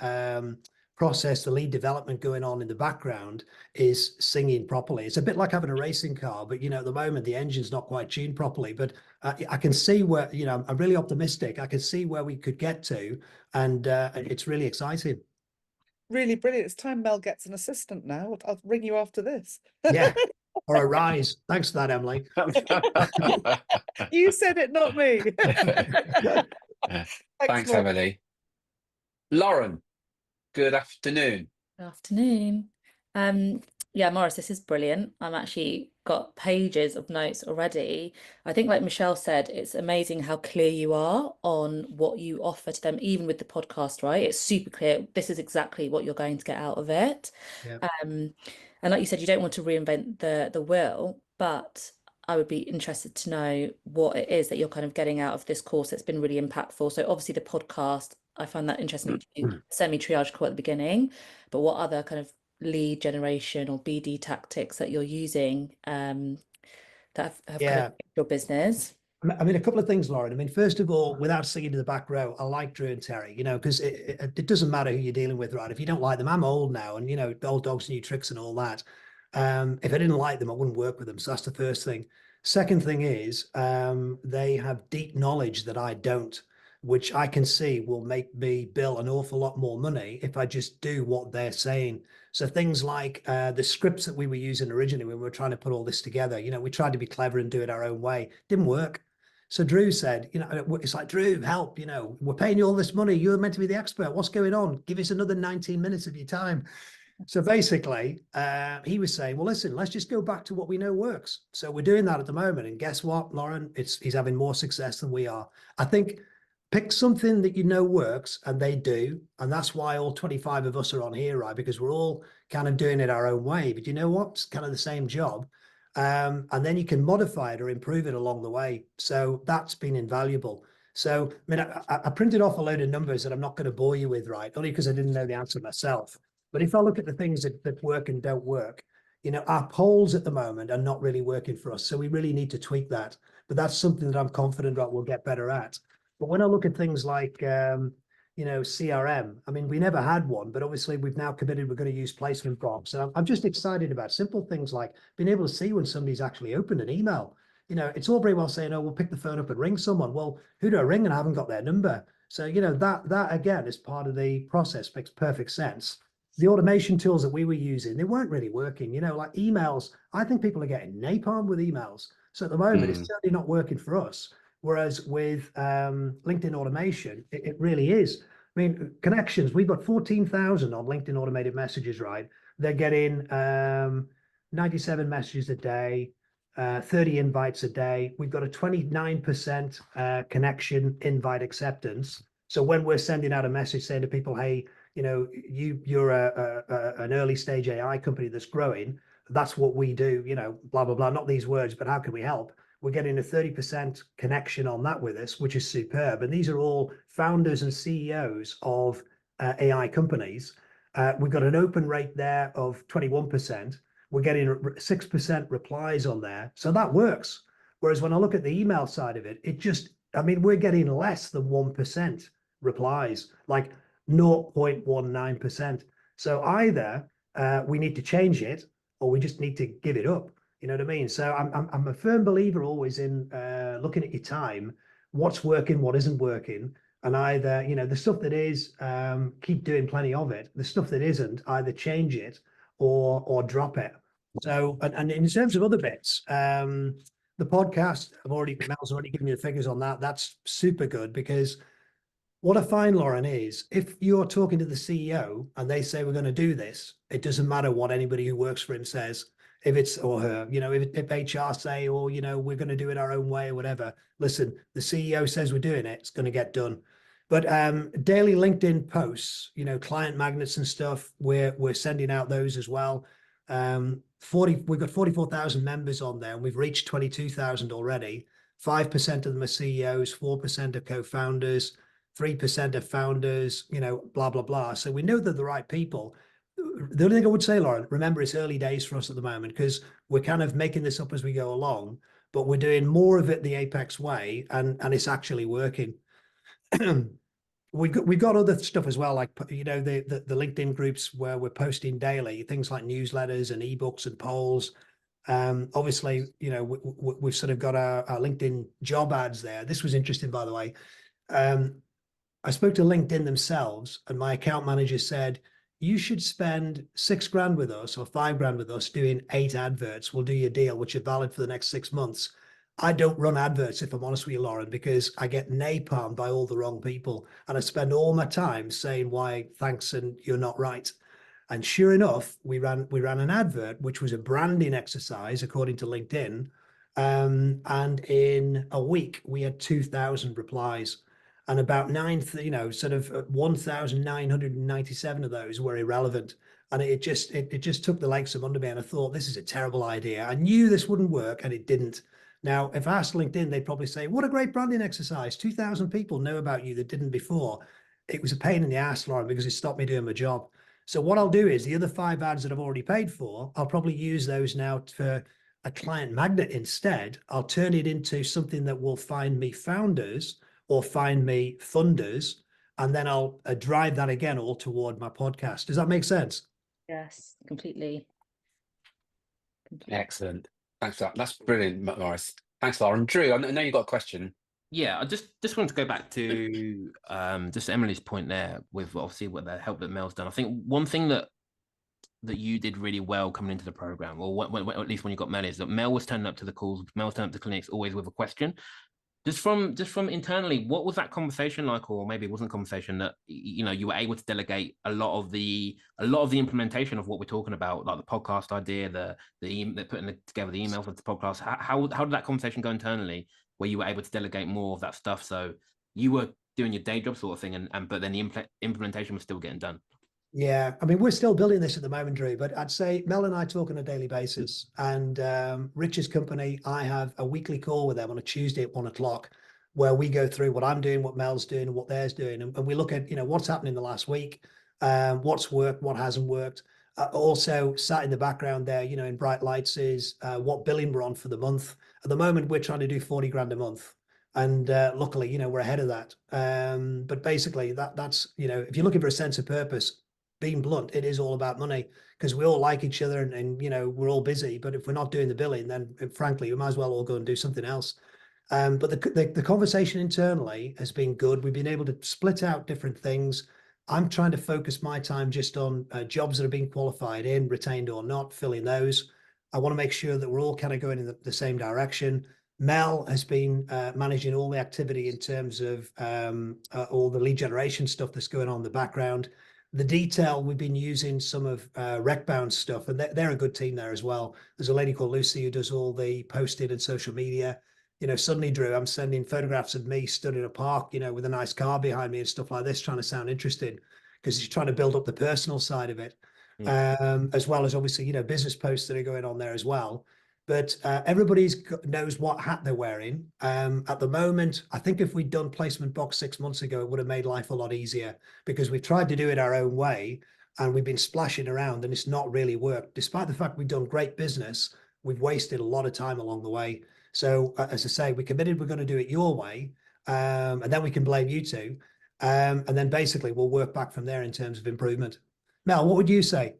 process, the lead development going on in the background is singing properly. It's a bit like having a racing car, but at the moment the engine's not quite tuned properly. But I can see where, I'm really optimistic. I can see where we could get to, and it's really exciting. Really brilliant. It's time Mel gets an assistant now. I'll ring you after this. Yeah, or a rise. Thanks for that, Emily. You said it, not me. Thanks, Lauren. Emily. Lauren, good afternoon. Good afternoon. Yeah, Maurice, this is brilliant. I'm actually got pages of notes already. I think, like Michelle said, it's amazing how clear you are on what you offer to them, even with the podcast, right? It's super clear. This is exactly what you're going to get out of it. Yeah. And like you said, you don't want to reinvent the wheel, but I would be interested to know what it is that you're kind of getting out of this course that's been really impactful. So obviously the podcast, I find that interesting to do semi-triage call at the beginning, but what other kind of lead generation or BD tactics that you're using that have kind of your business? I mean, a couple of things, Lauren. I mean, first of all, without singing to the back row, I like Drew and Terry, because it doesn't matter who you're dealing with, right? If you don't like them, I'm old now, and old dogs, new tricks and all that. If I didn't like them, I wouldn't work with them. So that's the first thing. Second thing is they have deep knowledge that I don't, which I can see will make me bill an awful lot more money if I just do what they're saying. So things like the scripts that we were using originally when we were trying to put all this together, we tried to be clever and do it our own way. Didn't work. So Drew said, it's like, Drew, help, we're paying you all this money. You're meant to be the expert. What's going on? Give us another 19 minutes of your time. So basically, he was saying, well, listen, let's just go back to what we know works. So we're doing that at the moment. And guess what, Lauren? He's having more success than we are. I think pick something that works, and they do. And that's why all 25 of us are on here, right? Because we're all kind of doing it our own way. But you know what? It's kind of the same job. And then you can modify it or improve it along the way. So that's been invaluable. So, I mean, I printed off a load of numbers that I'm not going to bore you with, right? Only because I didn't know the answer myself. But if I look at the things that work and don't work, our polls at the moment are not really working for us. So we really need to tweak that. But that's something that I'm confident that we'll get better at. But when I look at things like, CRM, I mean, we never had one, but obviously we've now committed we're going to use placement box. And I'm just excited about simple things like being able to see when somebody's actually opened an email. It's all very well saying, oh, we'll pick the phone up and ring someone. Well, who do I ring? And I haven't got their number. So, that again is part of the process, makes perfect sense. The automation tools that we were using, they weren't really working, like emails. I think people are getting napalm with emails. So at the moment, it's certainly not working for us. Whereas with LinkedIn automation, it really is. I mean, connections, we've got 14,000 on LinkedIn automated messages, right? They're getting 97 messages a day, 30 invites a day. We've got a 29% connection invite acceptance. So when we're sending out a message saying to people, hey, you're an early stage AI company that's growing, that's what we do, blah, blah, blah, not these words, but how can we help? We're getting a 30% connection on that with us, which is superb. And these are all founders and CEOs of AI companies. We've got an open rate there of 21%. We're getting 6% replies on there. So that works. Whereas when I look at the email side of it, we're getting less than 1% replies, like 0.19%. So either we need to change it or we just need to give it up. You know what I mean? So I'm a firm believer always in looking at your time, what's working, what isn't working, and either, the stuff that is, keep doing plenty of it. The stuff that isn't, either change it or drop it. So, and in terms of other bits, the podcast, Mel's already given you the figures on that. That's super good, because what I find, Lauren, is if you're talking to the CEO and they say we're going to do this, it doesn't matter what anybody who works for him says. if it's, or her, you know, if HR say, or, you know, we're going to do it our own way or whatever, listen, the CEO says we're doing it, it's going to get done. But daily LinkedIn posts, you know, client magnets and stuff, we're sending out those as well. We've got 44,000 members on there, and we've reached 22,000 already. 5% of them are CEOs, 4% are co-founders, 3% are founders, you know, blah, blah, blah. So we know they're the right people. The only thing I would say, Lauren, remember, it's early days for us at the moment, because we're kind of making this up as we go along, but we're doing more of it the Apex way, and it's actually working. We've got other stuff as well, like, you know, the LinkedIn groups where we're posting daily, things like newsletters and ebooks and polls. Obviously, you know, we've sort of got our LinkedIn job ads there. This was interesting, by the way. I spoke to LinkedIn themselves, and my account manager said, you should spend $6,000 with us or $5,000 with us doing 8 adverts. We'll do your deal, which are valid for the next 6 months. I don't run adverts, if I'm honest with you, Lauren, because I get napalmed by all the wrong people, and I spend all my time saying why thanks and you're not right. And sure enough, we ran an advert, which was a branding exercise according to LinkedIn, and in a week we had 2,000 replies, and about 1,997 of those were irrelevant. And it just took the legs from under me, and I thought, this is a terrible idea. I knew this wouldn't work, and it didn't. Now, if I asked LinkedIn, they'd probably say, what a great branding exercise. 2,000 people know about you that didn't before. It was a pain in the ass, Lauren, because it stopped me doing my job. So what I'll do is the other 5 ads that I've already paid for, I'll probably use those now for a client magnet instead. I'll turn it into something that will find me founders or find me funders, and then I'll drive that again all toward my podcast. Does that make sense? Yes, completely. Excellent. Thanks for that. That's brilliant, Maurice. Thanks, Lauren. Drew, I know you've got a question. Yeah, I just wanted to go back to just Emily's point there with obviously what the help that Mel's done. I think one thing that you did really well coming into the program, or at least when you got Mel, is that Mel was turning up to the calls, Mel was turning up to clinics always with a question. Just from internally, what was that conversation like? Or maybe it wasn't a conversation, that, you know, you were able to delegate a lot of the implementation of what we're talking about, like the podcast idea, the putting together the email for the podcast. How did that conversation go internally, where you were able to delegate more of that stuff, so you were doing your day job sort of thing, and but then the implementation was still getting done? Yeah, I mean, we're still building this at the moment, Drew, but I'd say Mel and I talk on a daily basis. And Rich's company, I have a weekly call with them on a Tuesday at 1 o'clock, where we go through what I'm doing, what Mel's doing, and what theirs doing. And we look at, you know, what's happening in the last week, what's worked, what hasn't worked. Also sat in the background there, you know, in bright lights is what billing we're on for the month. At the moment, we're trying to do 40 grand a month. And luckily, you know, we're ahead of that. But basically that's, you know, if you're looking for a sense of purpose, being blunt, it is all about money, because we all like each other, and you know, we're all busy. But if we're not doing the billing, then frankly, we might as well all go and do something else. But the conversation internally has been good. We've been able to split out different things. I'm trying to focus my time just on jobs that are being qualified in, retained or not, filling those. I want to make sure that we're all kind of going in the same direction. Mel has been managing all the activity in terms of all the lead generation stuff that's going on in the background. The detail, we've been using some of RecBound's stuff, and they're a good team there as well. There's a lady called Lucy who does all the posting and social media. You know, suddenly, Drew, I'm sending photographs of me stood in a park, you know, with a nice car behind me and stuff like this, trying to sound interesting, because she's trying to build up the personal side of it, as well as obviously, you know, business posts that are going on there as well. But everybody knows what hat they're wearing. At the moment, I think if we'd done Placement Box 6 months ago, it would have made life a lot easier, because we've tried to do it our own way, and we've been splashing around, and it's not really worked. Despite the fact we've done great business, we've wasted a lot of time along the way. So as I say, we committed we're going to do it your way, and then we can blame you two. And then basically we'll work back from there in terms of improvement. Mel, what would you say?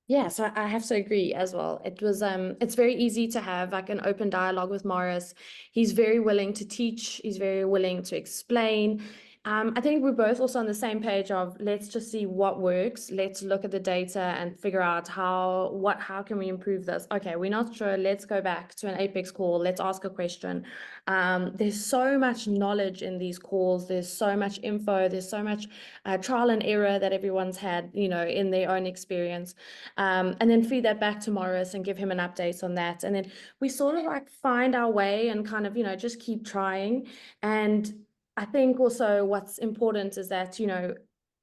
Yeah, so I have to agree as well. It was it's very easy to have like an open dialogue with Maurice. He's very willing to teach, he's very willing to explain. I think we're both also on the same page of let's just see what works. Let's look at the data and figure out how can we improve this? Okay, we're not sure. Let's go back to an Apex call. Let's ask a question. There's so much knowledge in these calls. There's so much info. There's so much trial and error that everyone's had, you know, in their own experience. And then feed that back to Maurice and give him an update on that. And then we sort of like find our way and kind of, you know, just keep trying. And I think also what's important is that, you know,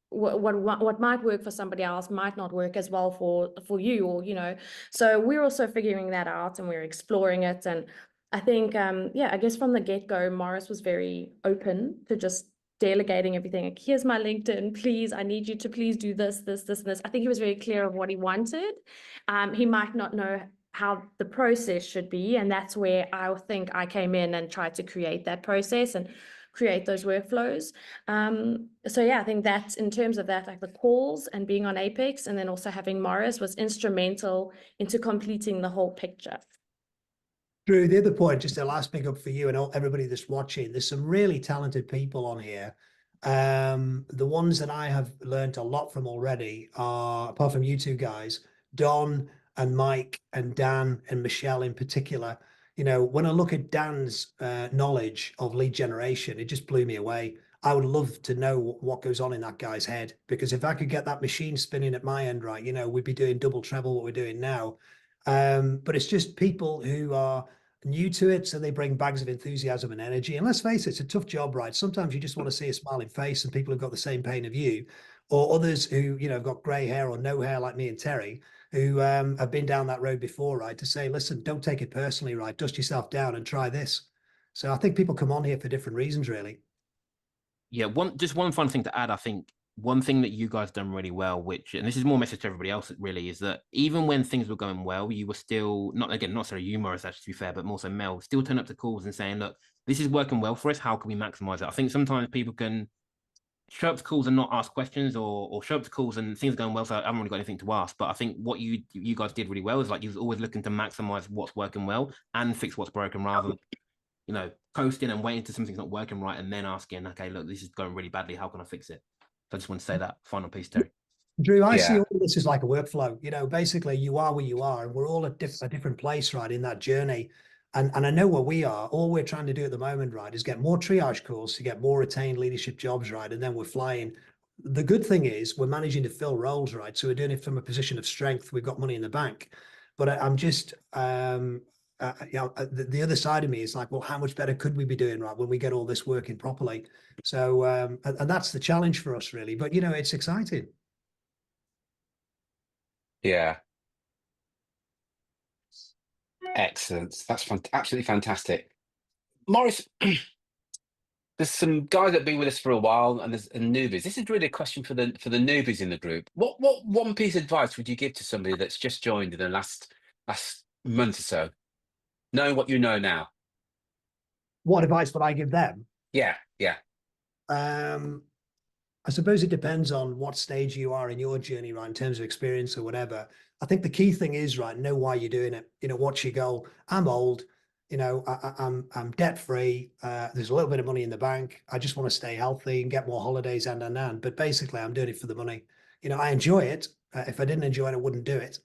what might work for somebody else might not work as well for you, or, you know, so we're also figuring that out and we're exploring it. And I think, yeah, I guess from the get-go, Maurice was very open to just delegating everything. Like, here's my LinkedIn, please, I need you to please do this, this, this, and this. I think he was very clear of what he wanted. He might not know how the process should be. And that's where I think I came in and tried to create that process and create those workflows. So yeah, I think that in terms of that, like the calls and being on Apex, and then also having Maurice was instrumental into completing the whole picture. Drew, the other point, just a last big up for you and everybody that's watching, there's some really talented people on here. The ones that I have learned a lot from already are, apart from you two guys, Don and Mike and Dan and Michelle in particular. You know, when I look at Dan's knowledge of lead generation, it just blew me away. I would love to know what goes on in that guy's head, because if I could get that machine spinning at my end, right, you know, we'd be doing double, treble what we're doing now. But it's just people who are new to it, so they bring bags of enthusiasm and energy. And let's face it, it's a tough job, right? Sometimes you just want to see a smiling face and people who've got the same pain of you, or others who, you know, have got grey hair or no hair like me and Terry, who have been down that road before, right? To say, listen, don't take it personally, right? Dust yourself down and try this. So I think people come on here for different reasons, really. Yeah, just one fun thing to add. I think one thing that you guys done really well, which, and this is more message to everybody else really, is that even when things were going well, you were still, not necessarily you, Maurice, actually, to be fair, but more so Mel, still turn up to calls and saying, look, this is working well for us. How can we maximize it? I think sometimes people can show up to calls and not ask questions, or show up to calls and things are going well, so I haven't really got anything to ask. But I think what you guys did really well is like you was always looking to maximize what's working well and fix what's broken, rather than, you know, coasting and waiting till something's not working right and then asking, okay, look, this is going really badly, how can I fix it? So I just want to say that final piece, Terry. Drew, I see all this as like a workflow. You know, basically you are where you are, and we're all at a different place, right, in that journey. And I know where we are. All we're trying to do at the moment, right, is get more triage calls to get more retained leadership jobs, right, and then we're flying. The good thing is we're managing to fill roles, right, so we're doing it from a position of strength. We've got money in the bank. But I'm just, you know, the other side of me is like, well, how much better could we be doing, right, when we get all this working properly? So, and that's the challenge for us, really. But, you know, it's exciting. Yeah. Excellent. That's absolutely fantastic. Maurice, there's some guys that have been with us for a while, and there's newbies. This is really a question for the newbies in the group. What one piece of advice would you give to somebody that's just joined in the last month or so, knowing what you know now? What advice would I give them? Yeah. I suppose it depends on what stage you are in your journey, right, in terms of experience or whatever. I think the key thing is, right, know why you're doing it. You know, what's your goal? I'm old, you know, I'm debt free. There's a little bit of money in the bank. I just want to stay healthy and get more holidays and. But basically, I'm doing it for the money. You know, I enjoy it. If I didn't enjoy it, I wouldn't do it.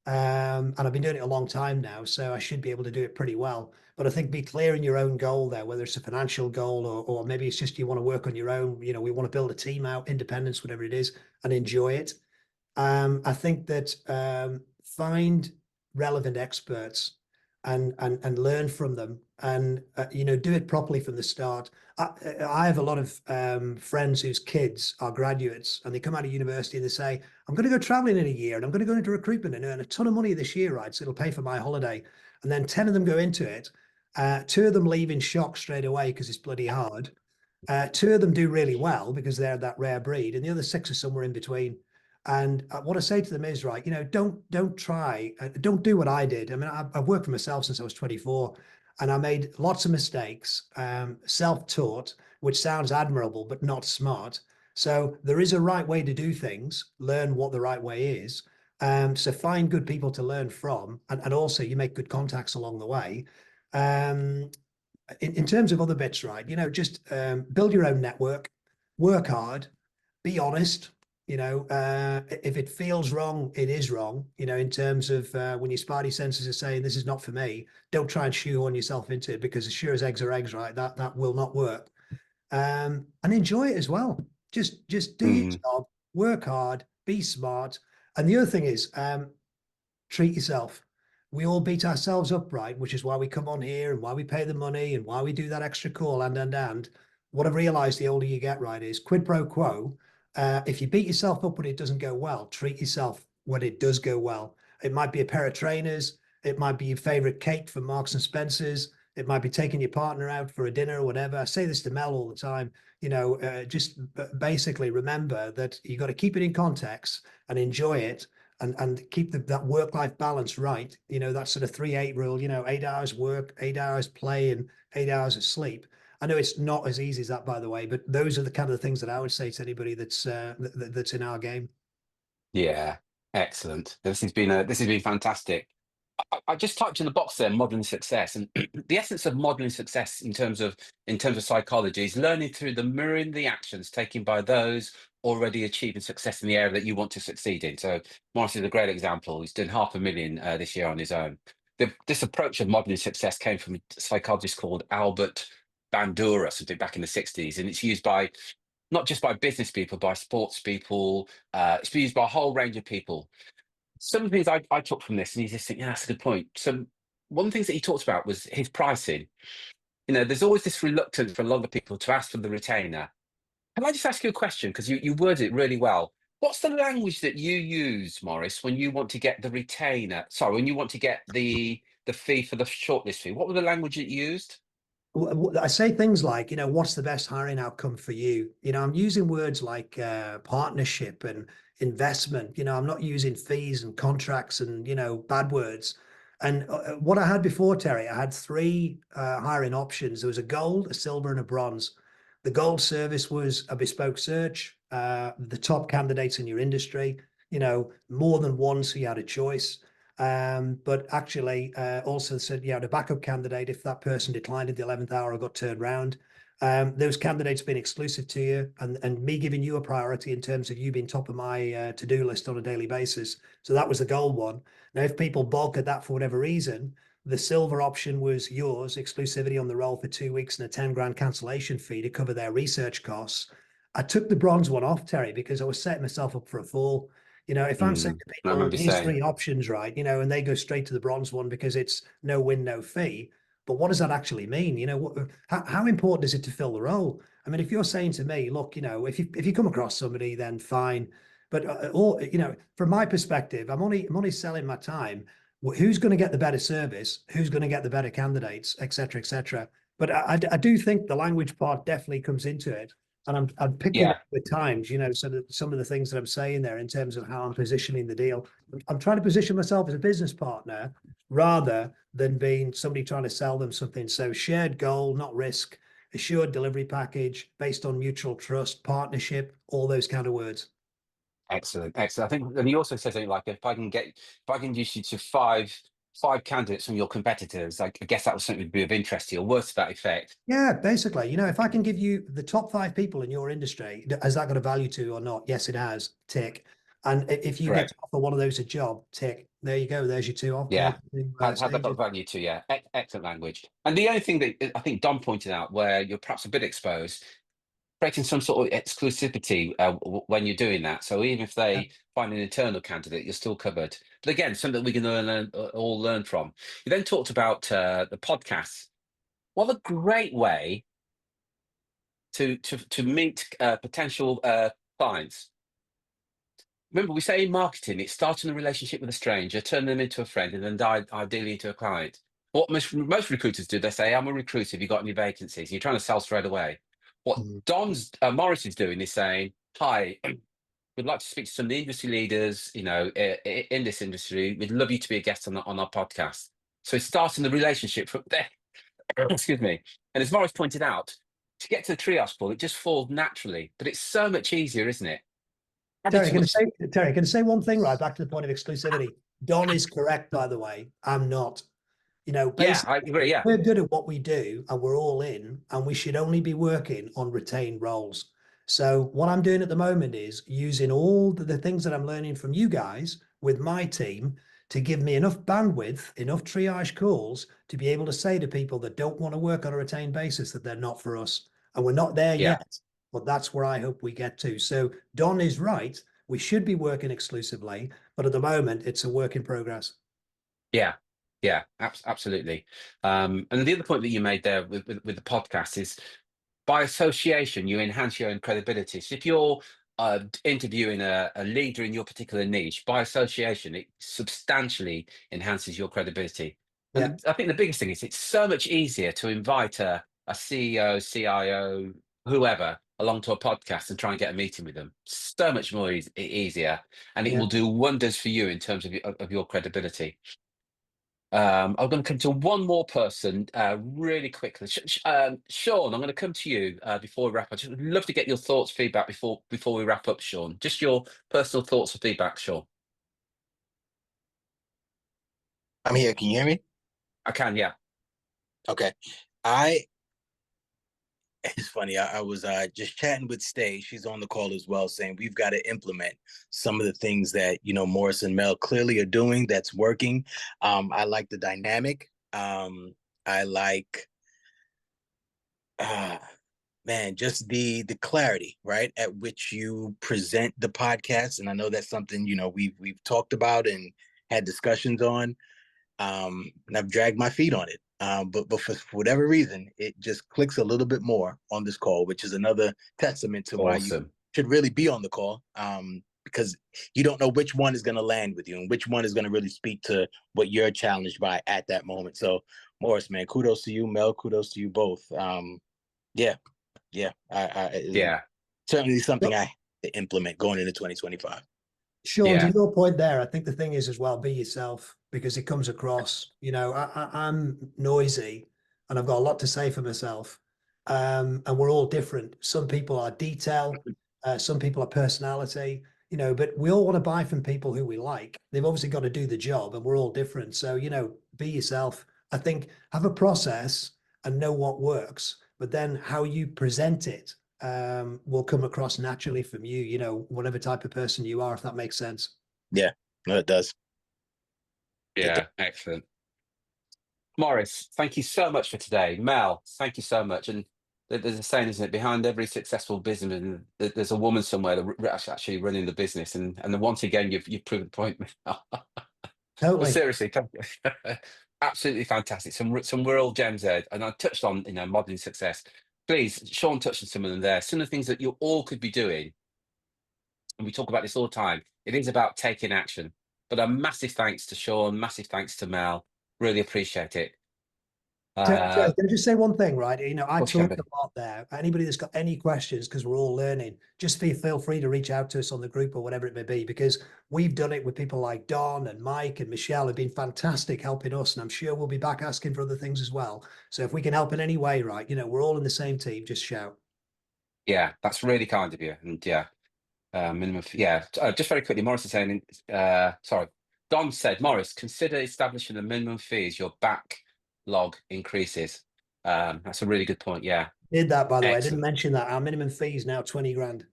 And I've been doing it a long time now, so I should be able to do it pretty well. But I think be clear in your own goal there, whether it's a financial goal or maybe it's just you want to work on your own. You know, we want to build a team out, independence, whatever it is, and enjoy it. I think that find relevant experts and learn from them, and you know, do it properly from the start. I have a lot of friends whose kids are graduates, and they come out of university and they say, I'm going to go traveling in a year and I'm going to go into recruitment and earn a ton of money this year, right? So it'll pay for my holiday. And then 10 of them go into it. 2 of them leave in shock straight away because it's bloody hard. 2 of them do really well because they're that rare breed, and the other 6 are somewhere in between. And what I say to them is, right, you know, don't try, don't do what I did. I mean, I've worked for myself since I was 24, and I made lots of mistakes, self-taught, which sounds admirable, but not smart. So there is a right way to do things, learn what the right way is. So find good people to learn from, and also you make good contacts along the way. In terms of other bits, right, you know, just build your own network. work hard, be honest. You know, if it feels wrong, it is wrong. You know, in terms of when your spidey senses are saying this is not for me, don't try and shoehorn yourself into it, because as sure as eggs are eggs, right? That will not work. And enjoy it as well. Just do your job, work hard, be smart. And the other thing is, treat yourself. We all beat ourselves up, right? Which is why we come on here and why we pay the money and why we do that extra call. And what I've realized the older you get, right, is quid pro quo. If you beat yourself up when it doesn't go well, treat yourself when it does go well. It might be a pair of trainers. It might be your favorite cake from Marks and Spencer's. It might be taking your partner out for a dinner or whatever. I say this to Mel all the time. You know, just basically remember that you got to keep it in context and enjoy it, and keep that work-life balance right. You know, that sort of 3-8 rule. You know, 8 hours work, 8 hours play, and 8 hours of sleep. I know it's not as easy as that, by the way, but those are the kind of things that I would say to anybody that's in our game. Yeah, excellent. This has been fantastic. I just typed in the box there, modeling success, and the essence of modeling success in terms of psychology is learning through the mirroring the actions taken by those already achieving success in the area that you want to succeed in. So Maurice is a great example. He's done 500,000 this year on his own. This approach of modeling success came from a psychologist called Albert Bandura, something back in the 60s, and it's used by not just by business people, by sports people. It's used by a whole range of people. Some of the things I took from this, and you just think, yeah, that's a good point. So one of the things that he talked about was his pricing. You know, there's always this reluctance for a lot of people to ask for the retainer. Can I just ask you a question? Because you worded it really well. What's the language that you use, Maurice, when you want to get the retainer? Sorry, when you want to get the fee for the shortlist fee? What were the language that you used? I say things like, you know, what's the best hiring outcome for you? You know, I'm using words like partnership and investment. You know, I'm not using fees and contracts and, you know, bad words. And what I had before, Terry, I had 3 hiring options. There was a gold, a silver, and a bronze. The gold service was a bespoke search, the top candidates in your industry, you know, more than one, so you had a choice. But actually also said you had a backup candidate if that person declined at the 11th hour or got turned around. Those candidates being exclusive to you, and me giving you a priority in terms of you being top of my to-do list on a daily basis. So that was the gold one. Now, if people balk at that for whatever reason, the silver option was yours, exclusivity on the role for 2 weeks and a 10 grand cancellation fee to cover their research costs. I took the bronze one off, Terry, because I was setting myself up for a fall. You know, if I'm saying to people, here's 3 options, right? You know, and they go straight to the bronze one because it's no win, no fee. But what does that actually mean? You know, how important is it to fill the role? I mean, if you're saying to me, look, you know, if you come across somebody, then fine. But or you know, from my perspective, I'm only selling my time. Who's going to get the better service? Who's going to get the better candidates, et cetera, et cetera. But I do think the language part definitely comes into it. And I'm picking up with times, you know, some of the things that I'm saying there in terms of how I'm positioning the deal. I'm trying to position myself as a business partner rather than being somebody trying to sell them something. So shared goal, not risk, assured delivery package based on mutual trust, partnership, all those kind of words. Excellent. I think, and he also says something like, if I can introduce you to five candidates from your competitors, I guess that was something to be of interest to you, or worse to that effect. Yeah, basically, you know, if I can give you the top 5 people in your industry, has that got a value to you or not? Yes, it has. Tick. And if you get to offer one of those a job, tick. There you go. There's your 2 offers. Yeah. Has that got value to you? Excellent language. And the only thing that I think Don pointed out, where you're perhaps a bit exposed, creating some sort of exclusivity when you're doing that. So even if they find an internal candidate, you're still covered. But again, something that we can all learn from. You then talked about the podcast. What a great way to meet potential clients. Remember, we say in marketing, it's starting a relationship with a stranger, turning them into a friend, and then ideally into a client. What most recruiters do, they say, I'm a recruiter, have you got any vacancies? You're trying to sell straight away. What Maurice is doing is saying, hi, we'd like to speak to some of the industry leaders, you know, in this industry. We'd love you to be a guest on our podcast. So it's starting the relationship from there. Excuse me. And as Maurice pointed out, to get to the triage pool, it just falls naturally. But it's so much easier, isn't it? Terry, can I say one thing right back to the point of exclusivity? Don is correct, by the way. I'm not. You know, basically, I agree, we're good at what we do and we're all in, and we should only be working on retained roles. So what I'm doing at the moment is using all the things that I'm learning from you guys with my team to give me enough bandwidth, enough triage calls to be able to say to people that don't want to work on a retained basis that they're not for us. And we're not there Yeah. yet, but that's where I hope we get to. So Don is right. We should be working exclusively, but at the moment it's a work in progress. Yeah, yeah, absolutely. And the other point that you made there with the podcast is, by association, you enhance your own credibility. So if you're interviewing a leader in your particular niche, by association, it substantially enhances your credibility. And I think the biggest thing is it's so much easier to invite a CEO, CIO, whoever along to a podcast and try and get a meeting with them. So much more easier, and it will do wonders for you in terms of your credibility. I'm going to come to one more person really quickly. Sean, I'm going to come to you before we wrap up. I'd love to get your thoughts, feedback before we wrap up, Sean. Just your personal thoughts and feedback, Sean. I'm here. Can you hear me? I can, yeah. Okay. It's funny. I was just chatting with Stay. She's on the call as well, saying we've got to implement some of the things that, Maurice and Mel clearly are doing that's working. I like the dynamic. I like, man, just the clarity, right, at which you present the podcast. And I know that's something, we've talked about and had discussions on. And I've dragged my feet on it. But for whatever reason, it just clicks a little bit more on this call, which is another testament to why you should really be on the call, because you don't know which one is going to land with you and which one is going to really speak to what you're challenged by at that moment. So, Maurice, man, kudos to you. Mel, kudos to you both. Yeah, certainly something I have to implement going into 2025. Sean, to your point there, I think the thing is as well, be yourself, because it comes across, I'm noisy and I've got a lot to say for myself. And we're all different. Some people are detail, some people are personality, but we all want to buy from people who we like. They've obviously got to do the job and we're all different. So, be yourself. I think have a process and know what works, but then how you present it will come across naturally from you, whatever type of person you are, if that makes sense. Yeah, no, it does. Yeah, excellent. Maurice, thank you so much for today. Mel, thank you so much. And there's a saying, isn't it? Behind every successful business, there's a woman somewhere that's actually running the business. And once again, you've proved the point. Totally. Well, seriously, absolutely fantastic. Some real gems there. And I touched on, modeling success. Please, Sean touched on some of them there. Some of the things that you all could be doing, and we talk about this all the time, it is about taking action. But a massive thanks to Sean, massive thanks to Mel. Really appreciate it. Can I just say one thing, right? I talked a lot there. Anybody that's got any questions, because we're all learning, just feel free to reach out to us on the group or whatever it may be, because we've done it with people like Don and Mike and Michelle have been fantastic helping us. And I'm sure we'll be back asking for other things as well. So if we can help in any way, right, we're all in the same team, just shout. Yeah, that's really kind of you. And minimum. Just very quickly, Maurice is saying, sorry, Don said, Maurice, consider establishing a minimum fee as your backlog increases. That's a really good point. Yeah. Did that, by the way. I didn't mention that. Our minimum fee is now 20 grand.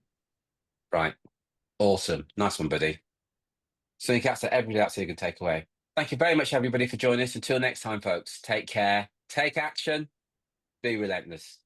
Right. Awesome. Nice one, buddy. So you can say everybody that's you can take away. Thank you very much, everybody, for joining us. Until next time, folks, take care, take action, be relentless.